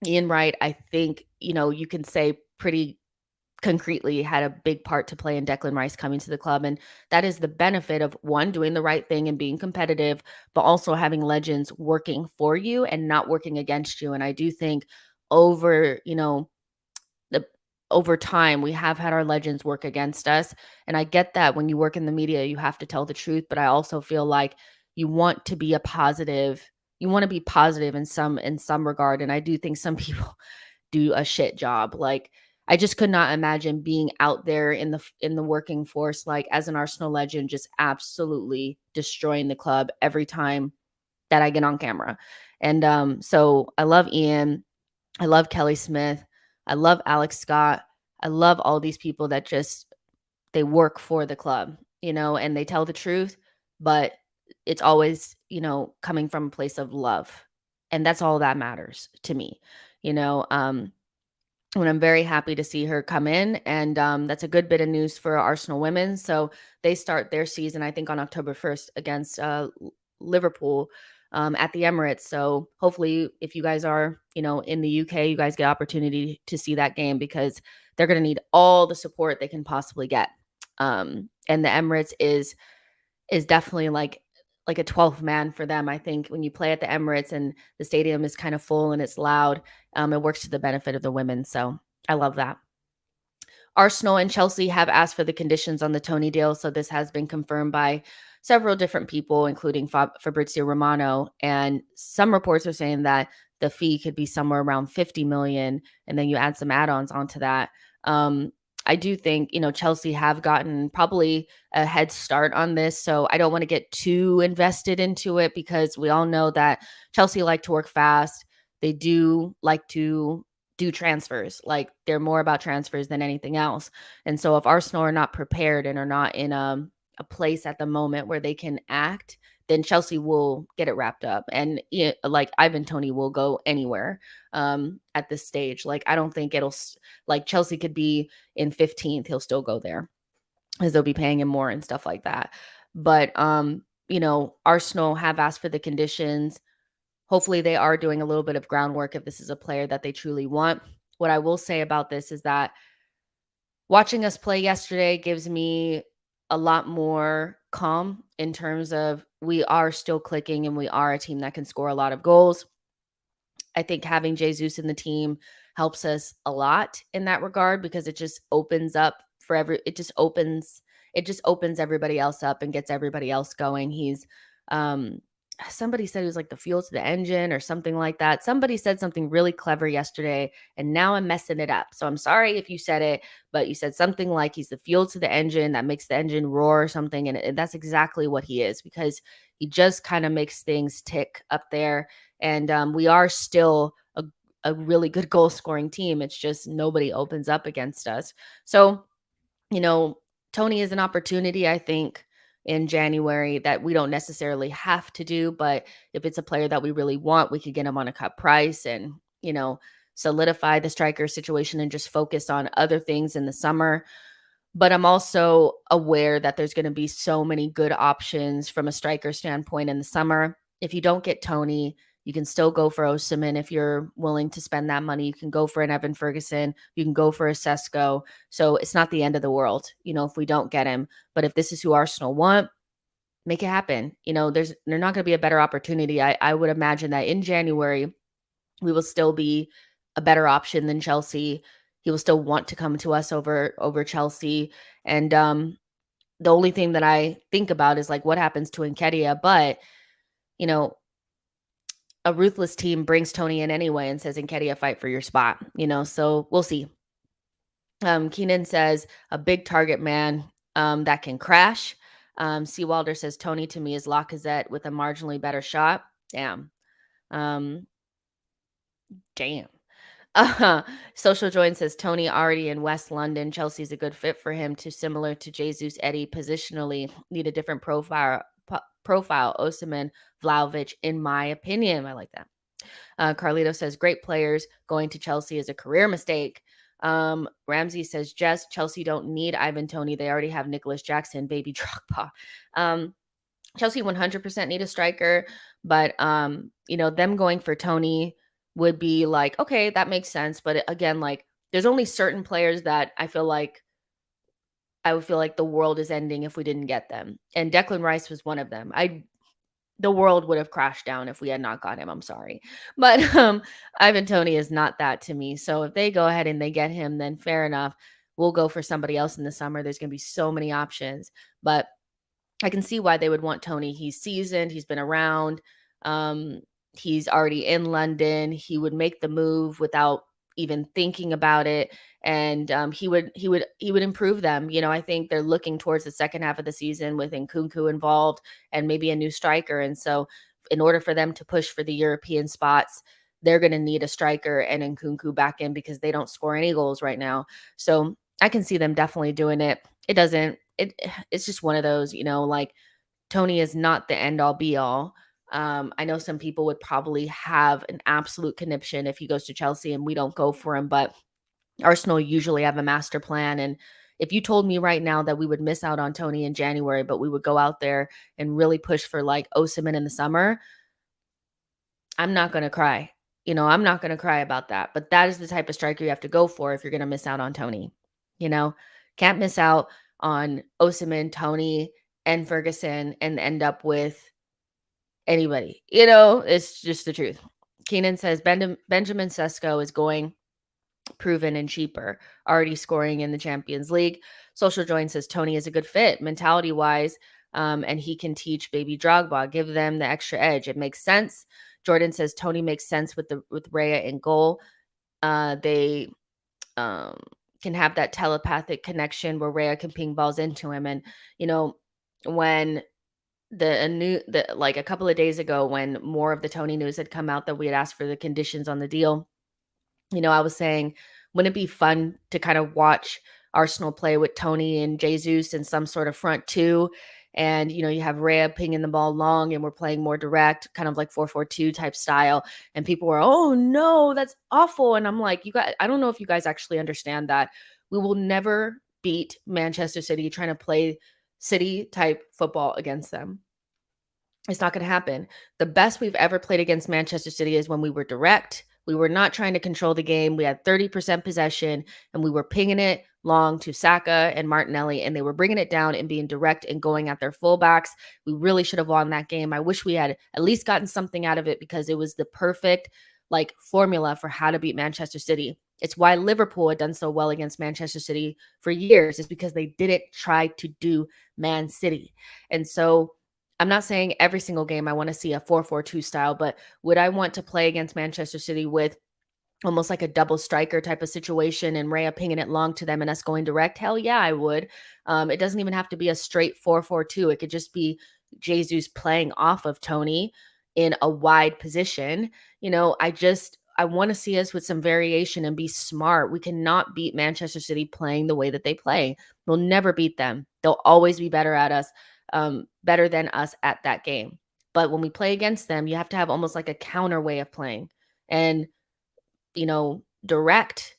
S1: Ian Wright, I think, you can say pretty concretely had a big part to play in Declan Rice coming to the club. And that is the benefit of one, doing the right thing and being competitive, but also having legends working for you and not working against you. And I do think over, the over time we have had our legends work against us. And I get that when you work in the media, you have to tell the truth. But I also feel like you want to be you want to be positive in some regard. And I do think some people do a shit job. Like I just could not imagine being out there in the working force, like as an Arsenal legend, just absolutely destroying the club every time that I get on camera. And so I love Ian. I love Kelly Smith. I love Alex Scott. I love all these people that just they work for the club, and they tell the truth, but it's always, coming from a place of love. And that's all that matters to me. You know, and I'm very happy to see her come in. And that's a good bit of news for Arsenal women. So they start their season, I think, on October 1st against Liverpool at the Emirates. So hopefully, if you guys are, in the UK, you guys get opportunity to see that game because they're going to need all the support they can possibly get. And the Emirates is definitely like like a 12th man for them. I think when you play at the Emirates and the stadium is kind of full and it's loud, it works to the benefit of the women. So I love that. Arsenal and Chelsea have asked for the conditions on the Toney deal, so this has been confirmed by several different people, including Fabrizio Romano. And some reports are saying that the fee could be somewhere around 50 million, and then you add some add-ons onto that. Um, I do think Chelsea have gotten probably a head start on this, so I don't want to get too invested into it because we all know that Chelsea like to work fast. They do like to do transfers. Like they're more about transfers than anything else. And so if Arsenal are not prepared and are not in a place at the moment where they can act, then Chelsea will get it wrapped up. And like Ivan Toney will go anywhere at this stage. Like I don't think like Chelsea could be in 15th, he'll still go there because they'll be paying him more and stuff like that. But Arsenal have asked for the conditions. Hopefully, they are doing a little bit of groundwork if this is a player that they truly want. What I will say about this is that watching us play yesterday gives me a lot more calm in terms of we are still clicking and we are a team that can score a lot of goals. I think having Jesus in the team helps us a lot in that regard because it just opens up it just opens everybody else up and gets everybody else going. He's um somebody said he was like the fuel to the engine or something like that. Somebody said something really clever yesterday and now I'm messing it up. So I'm sorry if you said it, but you said something like he's the fuel to the engine that makes the engine roar or something, and that's exactly what he is because he just kind of makes things tick up there. And we are still a really good goal scoring team. It's just nobody opens up against us. So, you know, Toney is an opportunity, I think, in January that we don't necessarily have to do. But if it's a player that we really want, we could get him on a cut price and, solidify the striker situation and just focus on other things in the summer. But I'm also aware that there's going to be so many good options from a striker standpoint in the summer. If you don't get Toney, you can still go for Osimhen if you're willing to spend that money. You can go for an Evan Ferguson. You can go for a Sesko. So it's not the end of the world, if we don't get him. But if this is who Arsenal want, make it happen. There's not going to be a better opportunity. I would imagine that in January, we will still be a better option than Chelsea. He will still want to come to us over Chelsea. And the only thing that I think about is like what happens to Nketiah. But, you know, a ruthless team brings Toney in anyway and says, Nketiah, fight for your spot, so we'll see. Keenan says a big target man that can crash. Seawalder says Toney to me is Lacazette with a marginally better shot. Damn. Um, damn. Social Join says Toney already in West London. Chelsea's a good fit for him. Too similar to Jesus Eddie positionally. Need a different profile. Osimhen, Vlahovic, in my opinion. I like that. Carlito says great players going to Chelsea is a career mistake. Ramsey says Jess, Chelsea don't need Ivan Toney. They already have Nicholas Jackson, baby Drogba. Chelsea 100% need a striker, but them going for Toney would be like, okay, that makes sense. But again, like there's only certain players that I would feel like the world is ending if we didn't get them. And Declan Rice was one of them. The world would have crashed down if we had not got him. I'm sorry. But Ivan Toney is not that to me. So if they go ahead and they get him, then fair enough. We'll go for somebody else in the summer. There's going to be so many options. But I can see why they would want Toney. He's seasoned. He's been around. Um, he's already in London. He would make the move without even thinking about it, and he would improve them. I think they're looking towards the second half of the season with Nkunku involved and maybe a new striker. And so, in order for them to push for the European spots, they're going to need a striker and Nkunku back in because they don't score any goals right now. So I can see them definitely doing it. It's just one of those, like Toney is not the end all be all. I know some people would probably have an absolute conniption if he goes to Chelsea and we don't go for him, but Arsenal usually have a master plan. And if you told me right now that we would miss out on Toney in January, but we would go out there and really push for like Osimhen in the summer, I'm not going to cry. I'm not going to cry about that. But that is the type of striker you have to go for if you're going to miss out on Toney. Can't miss out on Osimhen, Toney, and Ferguson and end up with anybody. It's just the truth. Keenan says Benjamin Sesko is going proven and cheaper, already scoring in the Champions League. Social Join says Toney is a good fit mentality wise, and he can teach baby Drogba, give them the extra edge. It makes sense. Jordan says Toney makes sense with Raya in goal. They um, can have that telepathic connection where Raya can ping balls into him, and you know when the like a couple of days ago when more of the Toney news had come out that we had asked for the conditions on the deal, I was saying, wouldn't it be fun to kind of watch Arsenal play with Toney and Jesus in some sort of front two? And, you have Rhea pinging the ball long and we're playing more direct, kind of like 4-4-2 type style. And people were, oh no, that's awful. And I'm like, you guys, I don't know if you guys actually understand that. We will never beat Manchester City trying to play city type football against them. It's not going to happen. The best we've ever played against Manchester City is when we were direct. We were not trying to control the game. We had 30% possession and we were pinging it long to Saka and Martinelli, and they were bringing it down and being direct and going at their fullbacks. We really should have won that game. I wish we had at least gotten something out of it because it was the perfect formula for how to beat Manchester City. It's why Liverpool had done so well against Manchester City for years, is because they didn't try to do Man City. And so I'm not saying every single game I want to see a 4-4-2 style, but would I want to play against Manchester City with almost like a double striker type of situation and Raya pinging it long to them and us going direct? Hell yeah, I would. It doesn't even have to be a straight 4-4-2. It could just be Jesus playing off of Toney in a wide position. I want to see us with some variation and be smart. We cannot beat Manchester City playing the way that they play. We'll never beat them. They'll always be better at us, better than us at that game. But when we play against them, you have to have almost like a counter way of playing. And direct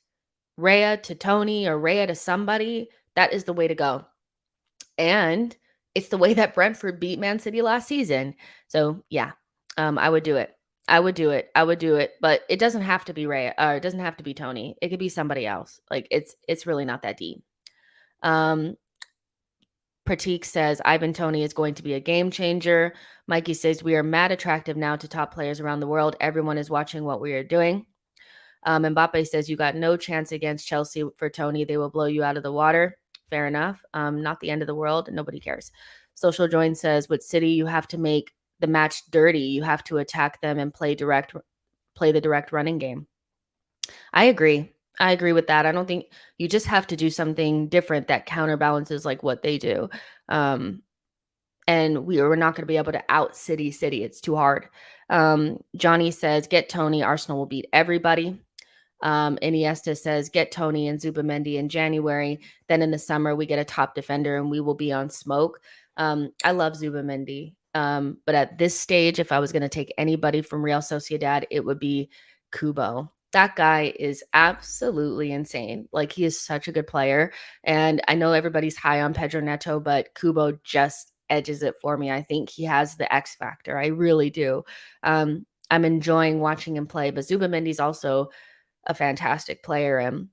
S1: Raya to Toney or Raya to somebody, that is the way to go. And it's the way that Brentford beat Man City last season. So yeah, I would do it. I would do it. I would do it. But it doesn't have to be Raya, or it doesn't have to be Toney. It could be somebody else. Like it's really not that deep. Pratik says Ivan Toney is going to be a game changer. Mikey says we are mad attractive now to top players around the world. Everyone is watching what we are doing. Mbappe says you got no chance against Chelsea for Toney. They will blow you out of the water. Fair enough. Not the end of the world. Nobody cares. Social Join says with City, you have to make the match dirty. You have to attack them and play the direct running game. I agree. I agree with that. I don't think you just have to do something different that counterbalances like what they do. And we're not going to be able to out City. It's too hard. Johnny says, get Toney. Arsenal will beat everybody. Iniesta says, get Toney and Zubamendi in January. Then in the summer, we get a top defender and we will be on smoke. I love Zubamendi. But at this stage, if I was going to take anybody from Real Sociedad, it would be Kubo. That guy is absolutely insane. Like, he is such a good player. And I know everybody's high on Pedro Neto, but Kubo just edges it for me. I think he has the X factor. I really do. I'm enjoying watching him play, but Zubamendi's also a fantastic player. And,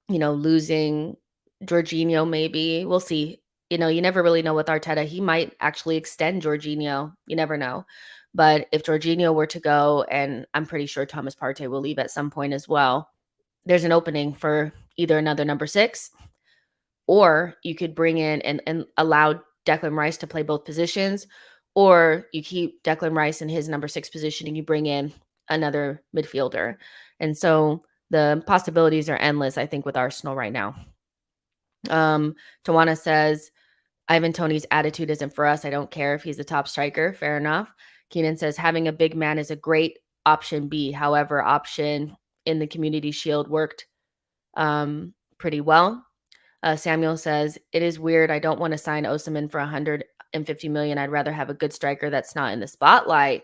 S1: losing Jorginho, maybe we'll see. You never really know with Arteta. He might actually extend Jorginho. You never know. But if Jorginho were to go, and I'm pretty sure Thomas Partey will leave at some point as well, there's an opening for either another number 6, or you could bring in and allow Declan Rice to play both positions, or you keep Declan Rice in his number 6 position and you bring in another midfielder. And so the possibilities are endless, I think, with Arsenal right now. Tawana says, Ivan Toney's attitude isn't for us. I don't care if he's the top striker. Fair enough. Keenan says, having a big man is a great option B. However, option in the Community Shield worked pretty well. Samuel says, it is weird. I don't want to sign Osimhen for 150 million. I'd rather have a good striker that's not in the spotlight.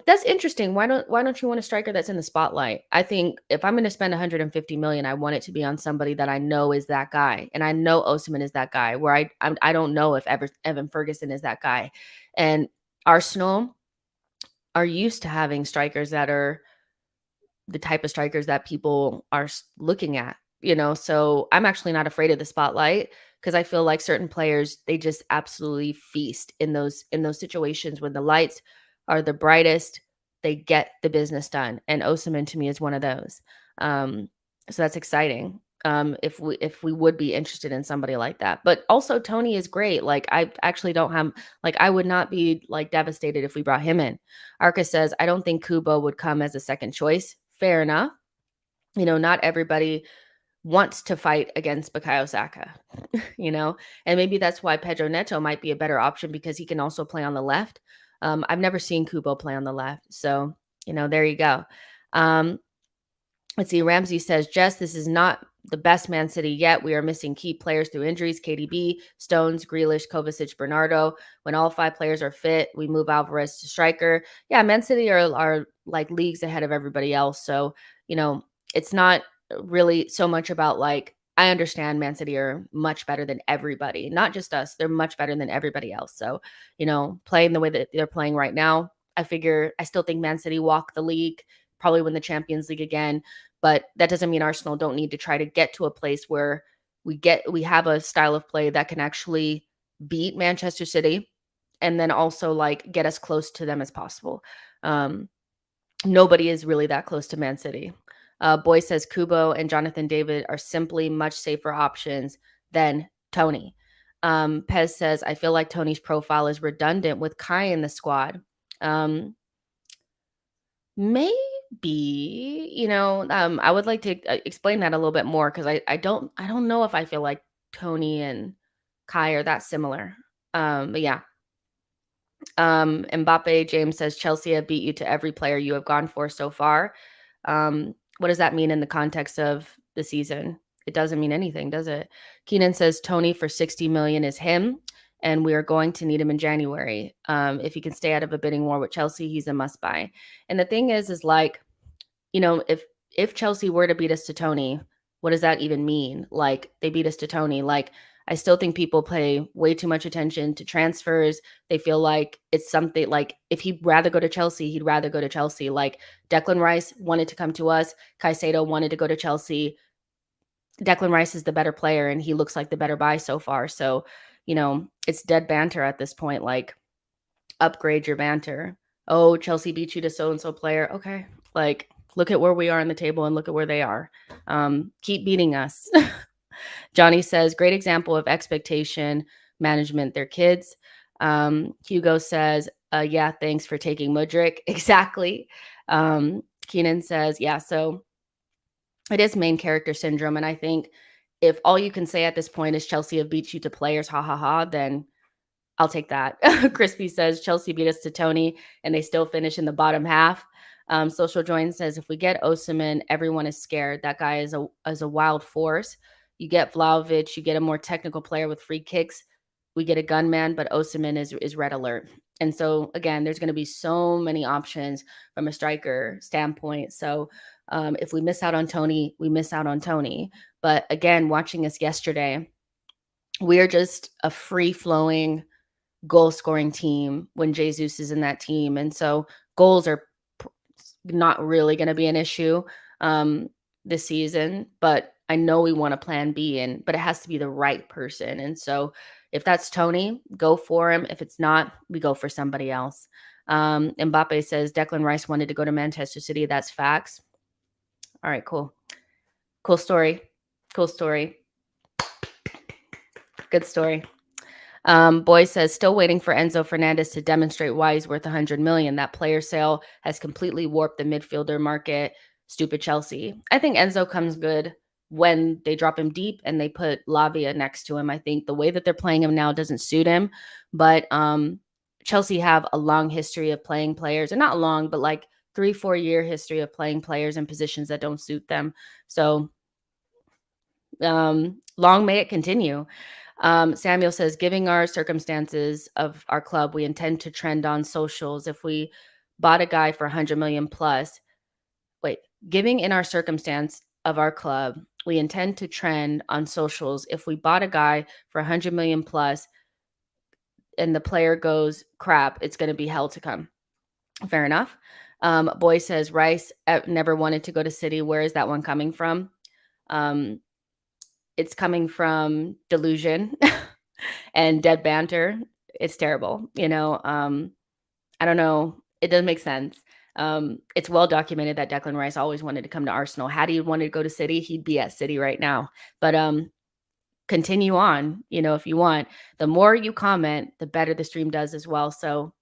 S1: That's interesting. Why don't you want a striker that's in the spotlight? I think if I'm going to spend 150 million, I want it to be on somebody that I know is that guy, and I know Osimhen is that guy. Where I don't know if Evan Ferguson is that guy, and Arsenal are used to having strikers that are the type of strikers that people are looking at. So I'm actually not afraid of the spotlight because I feel like certain players, they just absolutely feast in those situations when the lights are the brightest, they get the business done. And Osimhen to me is one of those. Um, so that's exciting. If we would be interested in somebody like that. But also Tony is great. Like I actually don't have like I would not be like devastated if we brought him in. Arca says, I don't think Kubo would come as a second choice. Fair enough. Not everybody wants to fight against Bukayo Saka, and maybe that's why Pedro Neto might be a better option because he can also play on the left. I've never seen Kubo play on the left. So, there you go. Um, Let's see. Ramsey says, Jess, this is not the best Man City yet. We are missing key players through injuries: KDB, Stones, Grealish, Kovacic, Bernardo. When all 5 players are fit, we move Alvarez to striker. Yeah, Man City are like leagues ahead of everybody else. So, it's not really so much about like, I understand Man City are much better than everybody, not just us. They're much better than everybody else. So, playing the way that they're playing right now, I still think Man City walk the league, probably win the Champions League again. But that doesn't mean Arsenal don't need to try to get to a place where we have a style of play that can actually beat Manchester City and then also like get as close to them as possible. Um, Nobody is really that close to Man City. Boy says Kubo and Jonathan David are simply much safer options than Tony. Pez says, I feel like Tony's profile is redundant with Kai in the squad. Maybe, I would like to explain that a little bit more because I don't know if I feel like Tony and Kai are that similar. But yeah. Mbappe James says Chelsea have beat you to every player you have gone for so far. What does that mean in the context of the season? It doesn't mean anything, does it? Keenan says Tony for 60 million is him, and we are going to need him in January. If he can stay out of a bidding war with Chelsea, he's a must buy. And the thing is like, if Chelsea were to beat us to Tony, what does that even mean? Like they beat us to Tony. Like I still think people pay way too much attention to transfers. They feel like it's something like if he'd rather go to Chelsea, he'd rather go to Chelsea. Like Declan Rice wanted to come to us. Caicedo wanted to go to Chelsea. Declan Rice is the better player and he looks like the better buy so far. So, it's dead banter at this point. Like upgrade your banter. Oh, Chelsea beat you to so and so player. Okay. Like look at where we are on the table and look at where they are. Keep beating us. Johnny says, great example of expectation management. Their kids. Hugo says, yeah, thanks for taking Mudrick. Exactly. Keenan says, yeah, so it is main character syndrome. And I think if all you can say at this point is Chelsea have beat you to players, ha ha ha, then I'll take that. Crispy says Chelsea beat us to Toney and they still finish in the bottom half. Social Join says if we get Osimhen, everyone is scared. That guy is a wild force. You get Vlahovic, you get a more technical player with free kicks. We get a gunman, but Osimhen is red alert. And so again, there's going to be so many options from a striker standpoint. So if we miss out on Toney, we miss out on Toney. But again, watching us yesterday, we are just a free flowing goal scoring team when Jesus is in that team. And so goals are not really going to be an issue this season, but I know we want a plan B but it has to be the right person. And so if that's Toney, go for him. If it's not, we go for somebody else. Mbappe says Declan Rice wanted to go to Manchester City. That's facts. All right, cool. Cool story. Cool story. Good story. Boy says, still waiting for Enzo Fernandez to demonstrate why he's worth 100 million. That player sale has completely warped the midfielder market. Stupid Chelsea. I think Enzo comes good when they drop him deep and they put Lavia next to him. I think the way that they're playing him now doesn't suit him. But Chelsea have a long history of playing players, and not long, but like 3-4 year history of playing players in positions that don't suit them. So long may it continue. Samuel says, giving our circumstances of our club, we intend to trend on socials. If we bought a guy for 100 million plus, giving in our circumstance of our club, we intend to trend on socials. If we bought a guy for 100 million plus and the player goes crap, it's going to be hell to come. Fair enough. Boy says, Rice never wanted to go to City. Where is that one coming from? it's coming from delusion and dead banter. It's terrible, I don't know. It doesn't make sense. It's well documented that Declan Rice always wanted to come to Arsenal. Had he wanted to go to City, he'd be at City right now. But continue on, if you want. The more you comment, the better the stream does as well. So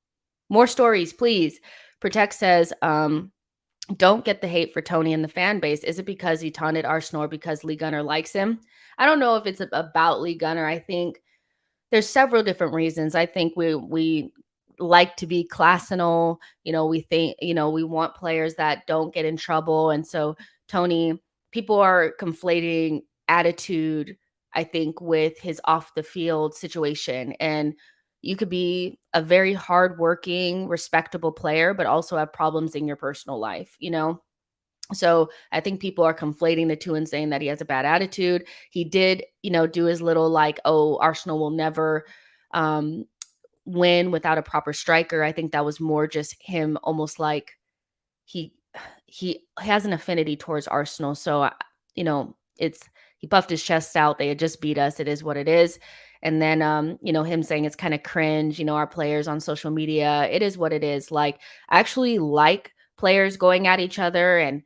S1: more stories, please. Protect says, don't get the hate for Toney and the fan base. Is it because he taunted Arsenal or because Lee Gunner likes him? I don't know if it's about Lee Gunner. I think there's several different reasons. I think we like to be classinal. We think, we want players that don't get in trouble. And so Toney, people are conflating attitude, I think, with his off the field situation. And you could be a very hardworking, respectable player, but also have problems in your personal life. So I think people are conflating the two and saying that he has a bad attitude. He did, do his little like, oh, Arsenal will never um, win without a proper striker. I think that was more just him, almost like he he has an affinity towards Arsenal. So it's he puffed his chest out. They had just beat us. It is what it is. And then him saying it's kind of cringe. Our players on social media. It is what it is. Like I actually like players going at each other and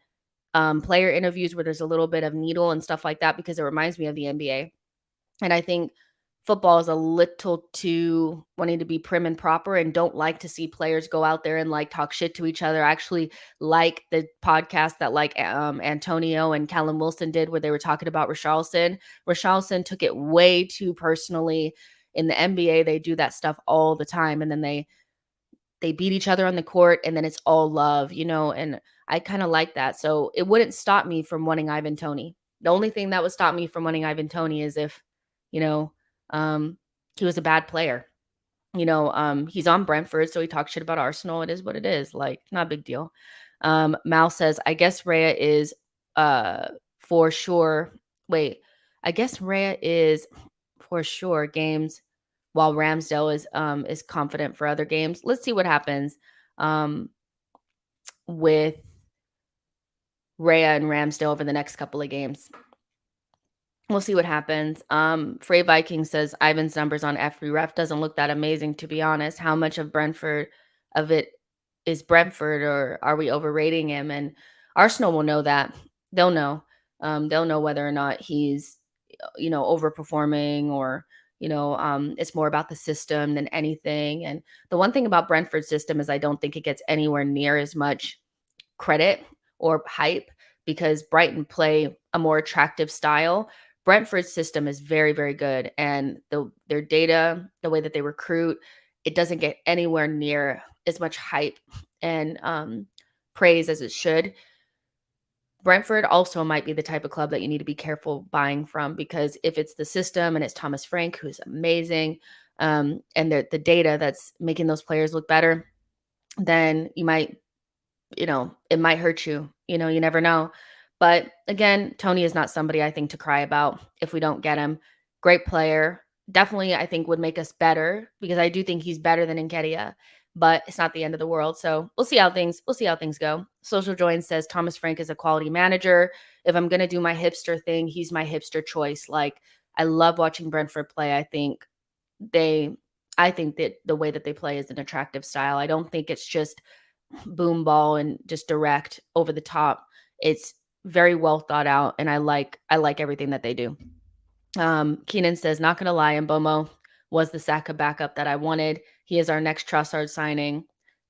S1: player interviews where there's a little bit of needle and stuff like that because it reminds me of the NBA. And I think football is a little too wanting to be prim and proper and don't like to see players go out there and like talk shit to each other. I actually like the podcast that like Antonio and Callum Wilson did where they were talking about Richarlison. Richarlison took it way too personally. In the NBA, they do that stuff all the time. And then they beat each other on the court and then it's all love, and I kind of like that. So it wouldn't stop me from wanting Ivan Toney. The only thing that would stop me from wanting Ivan Toney is if, you know, he was a bad player. He's on Brentford, so he talks shit about Arsenal. It is what it is. Like, not a big deal. Mal says, I guess Raya is for sure. Wait, I guess Raya is for sure games while Ramsdale is confident for other games. Let's see what happens with Raya and Ramsdale over the next couple of games. We'll see what happens. Frey Viking says Ivan's numbers on F3 ref doesn't look that amazing, to be honest. How much of it is Brentford, or are we overrating him? And Arsenal will know that. They'll know. They'll know whether or not he's, overperforming or, it's more about the system than anything. And the one thing about Brentford's system is I don't think it gets anywhere near as much credit or hype because Brighton play a more attractive style. Brentford's system is very, very good. And their data, the way that they recruit, it doesn't get anywhere near as much hype and praise as it should. Brentford also might be the type of club that you need to be careful buying from because if it's the system and it's Thomas Frank, who's amazing, and the data that's making those players look better, then you might, it might hurt you. You never know. But again, Toney is not somebody I think to cry about if we don't get him. Great player. Definitely, I think would make us better because I do think he's better than Nketiah, but it's not the end of the world. So we'll see how things go. Social Join says Thomas Frank is a quality manager. If I'm gonna do my hipster thing, he's my hipster choice. Like I love watching Brentford play. I think that the way that they play is an attractive style. I don't think it's just boom ball and just direct over the top. It's very well thought out, and I like everything that they do. Keenan says, not gonna lie, Mbomo was the Saka backup that I wanted. He is our next Trossard signing,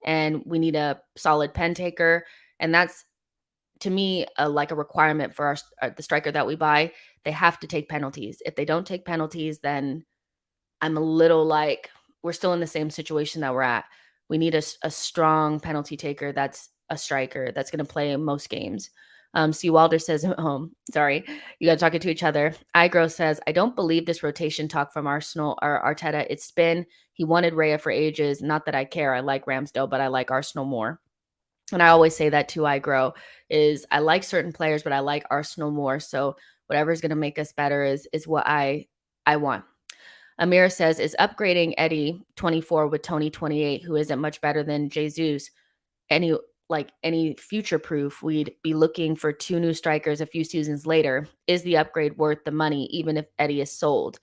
S1: and we need a solid pen taker. And that's, to me, like a requirement for the striker that we buy. They have to take penalties. If they don't take penalties, then I'm a little like, we're still in the same situation that we're at. We need a strong penalty taker that's a striker that's going to play in most games. C. Wilder says, sorry, you got to talk it to each other. Igro says, I don't believe this rotation talk from Arsenal or Arteta. It's spin. He wanted Raya for ages. Not that I care. I like Ramsdale, but I like Arsenal more. And I always say that too, Igro, is I like certain players, but I like Arsenal more. So whatever's going to make us better is what I want. Amir says, is upgrading Eddie 24 with Toney 28, who isn't much better than Jesus. like any future proof, we'd be looking for 2 new strikers a few seasons later. Is the upgrade worth the money even if Eddie is sold?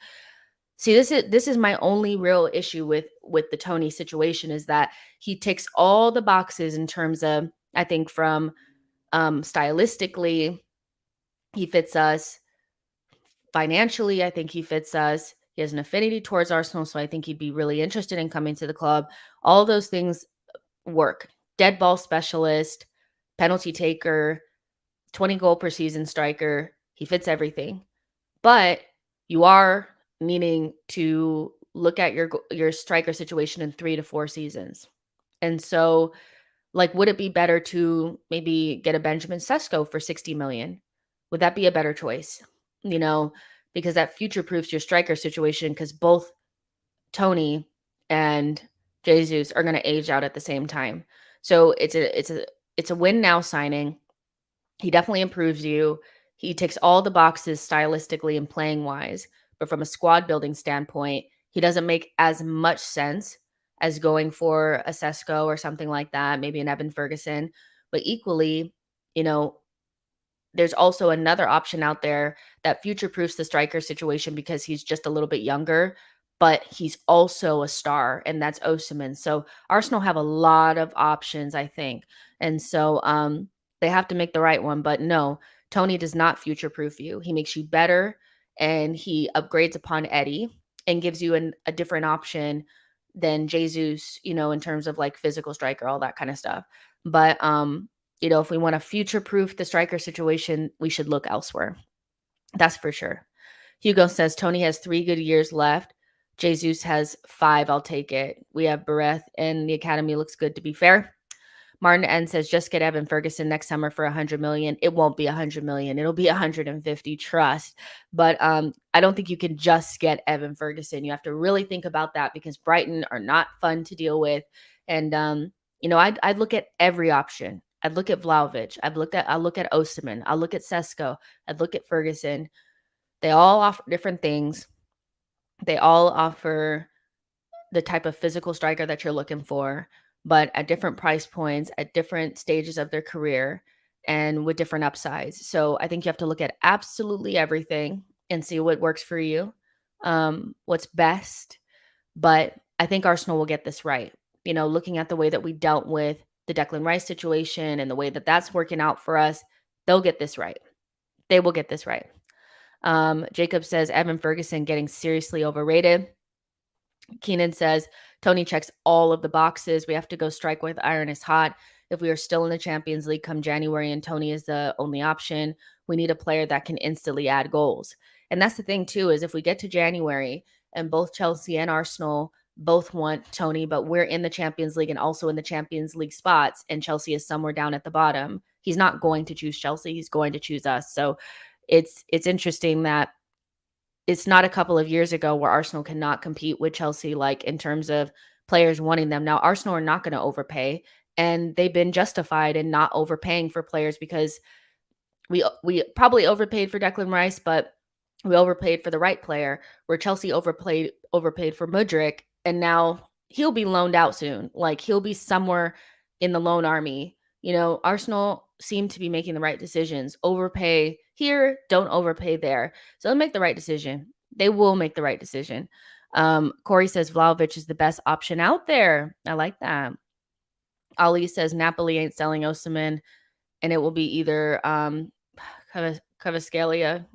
S1: See, this is my only real issue with the Toney situation, is that he ticks all the boxes in terms of, I think, from stylistically, he fits us. Financially, I think he fits us. He has an affinity towards Arsenal, so I think he'd be really interested in coming to the club. All those things work. Dead ball specialist, penalty taker, 20 goal per season striker. He fits everything. But you are needing to look at your striker situation in 3 to 4 seasons. And so, like, would it be better to maybe get a Benjamin Sesko for 60 million? Would that be a better choice? You know, because that future proofs your striker situation, because both Toney and Jesus are going to age out at the same time. So it's a win now signing. He definitely improves you. He ticks all the boxes stylistically and playing wise, but from a squad building standpoint, he doesn't make as much sense as going for a Sesko or something like that, maybe an Evan Ferguson. But equally, you know, there's also another option out there that future proofs the striker situation because he's just a little bit younger, but he's also a star, and that's Osimhen. So Arsenal have a lot of options, I think. And so they have to make the right one. But no, Toney does not future proof you. He makes you better, and he upgrades upon Eddie and gives you a different option than Jesus, in terms of like physical striker, all that kind of stuff. But if we want to future proof the striker situation, we should look elsewhere. That's for sure. Hugo says Toney has 3 good years left. Jesus has 5. I'll take it. We have Bareth, and the academy looks good, to be fair. Martin N says just get Evan Ferguson next summer for 100 million. It won't be 100 million. It'll be 150, trust. But I don't think you can just get Evan Ferguson. You have to really think about that because Brighton are not fun to deal with. And I'd look at every option. I'd look at Vlahovic. I'll look at Osimhen. I'll look at Sesko. I'd look at Ferguson. They all offer different things. They all offer the type of physical striker that you're looking for, but at different price points, at different stages of their career, and with different upsides. So I think you have to look at absolutely everything and see what works for you, what's best. But I think Arsenal will get this right. Looking at the way that we dealt with the Declan Rice situation and the way that that's working out for us, they'll get this right. They will get this right. Jacob says Evan Ferguson getting seriously overrated. Keenan says Toney checks all of the boxes. We have to go strike with iron is hot. If we are still in the Champions League come January and Toney is the only option, we need a player that can instantly add goals. And that's the thing too, is if we get to January and both Chelsea and Arsenal both want Toney, but we're in the Champions League and also in the Champions League spots, and Chelsea is somewhere down at the bottom, he's not going to choose Chelsea. He's going to choose us. So it's interesting that it's not a couple of years ago where Arsenal cannot compete with Chelsea, like in terms of players wanting them. Now, Arsenal are not going to overpay, and they've been justified in not overpaying for players because we probably overpaid for Declan Rice, but we overpaid for the right player, where Chelsea overpaid for Mudryk, and now he'll be loaned out soon. Like he'll be somewhere in the loan army. Arsenal seem to be making the right decisions. Overpay here, don't overpay there. So they'll make the right decision. They will make the right decision. Corey says Vlahovic is the best option out there. I like that. Ali says Napoli ain't selling Osimhen, and it will be either Kvaratskhelia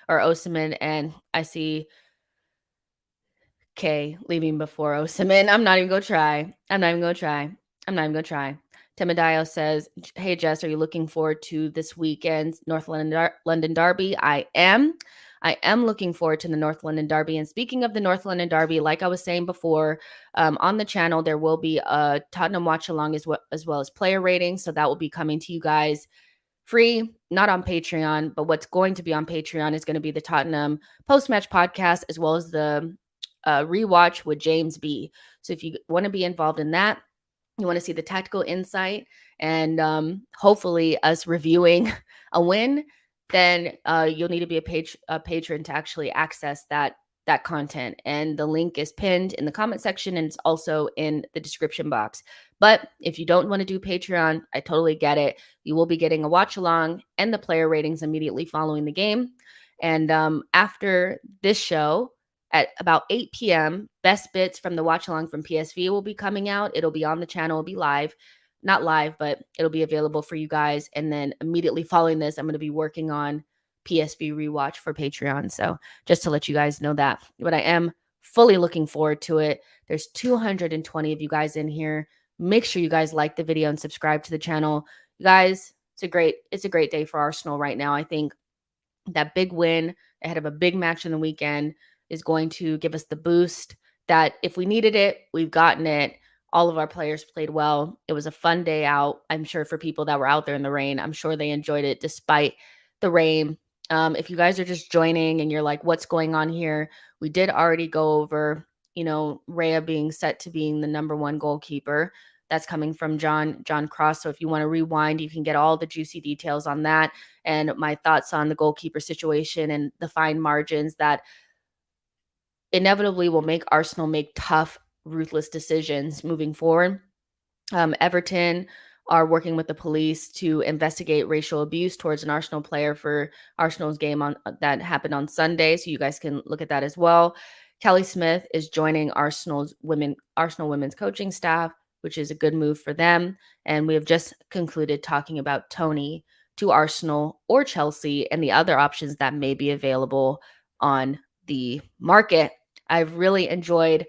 S1: or Osimhen, and I see K leaving before Osimhen. I'm not even going to try. Timidio says, hey, Jess, are you looking forward to this weekend's North London Derby? I am looking forward to the North London Derby. And speaking of the North London Derby, like I was saying before, on the channel, there will be a Tottenham watch along as well as player ratings. So that will be coming to you guys free, not on Patreon, but what's going to be on Patreon is going to be the Tottenham post-match podcast, as well as the rewatch with James B. So if you want to be involved in that, you want to see the tactical insight and hopefully us reviewing a win, then you'll need to be a patron to actually access that that content. And the link is pinned in the comment section and it's also in the description box. But if you don't want to do Patreon, I totally get it. You will be getting a watch along and the player ratings immediately following the game. And after this show, at about 8 p.m., best bits from the watch along from PSV will be coming out. It'll be on the channel, it'll be live. Not live, but it'll be available for you guys. And then immediately following this, I'm going to be working on PSV rewatch for Patreon. So just to let you guys know that. But I am fully looking forward to it. There's 220 of you guys in here. Make sure you guys like the video and subscribe to the channel. You guys, it's a great day for Arsenal right now. I think that big win ahead of a big match in the weekend is going to give us the boost that if we needed it, we've gotten it. All of our players played well. It was a fun day out. I'm sure for people that were out there in the rain, I'm sure they enjoyed it despite the rain. If you guys are just joining and you're like, what's going on here? We did already go over, Raya being set to being the number one goalkeeper. That's coming from John Cross. So if you want to rewind, you can get all the juicy details on that and my thoughts on the goalkeeper situation and the fine margins that inevitably will make Arsenal make tough, ruthless decisions moving forward. Everton are working with the police to investigate racial abuse towards an Arsenal player for Arsenal's game on that happened on Sunday. So you guys can look at that as well. Kelly Smith is joining Arsenal women's coaching staff, which is a good move for them. And we have just concluded talking about Toney to Arsenal or Chelsea and the other options that may be available on the market. I've really enjoyed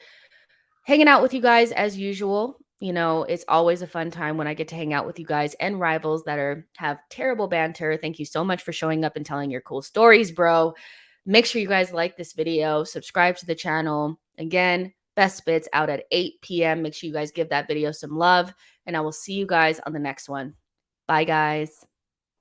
S1: hanging out with you guys as usual. It's always a fun time when I get to hang out with you guys and rivals that have terrible banter. Thank you so much for showing up and telling your cool stories, bro. Make sure you guys like this video, subscribe to the channel. Again, best bits out at 8 p.m. Make sure you guys give that video some love, and I will see you guys on the next one. Bye, guys.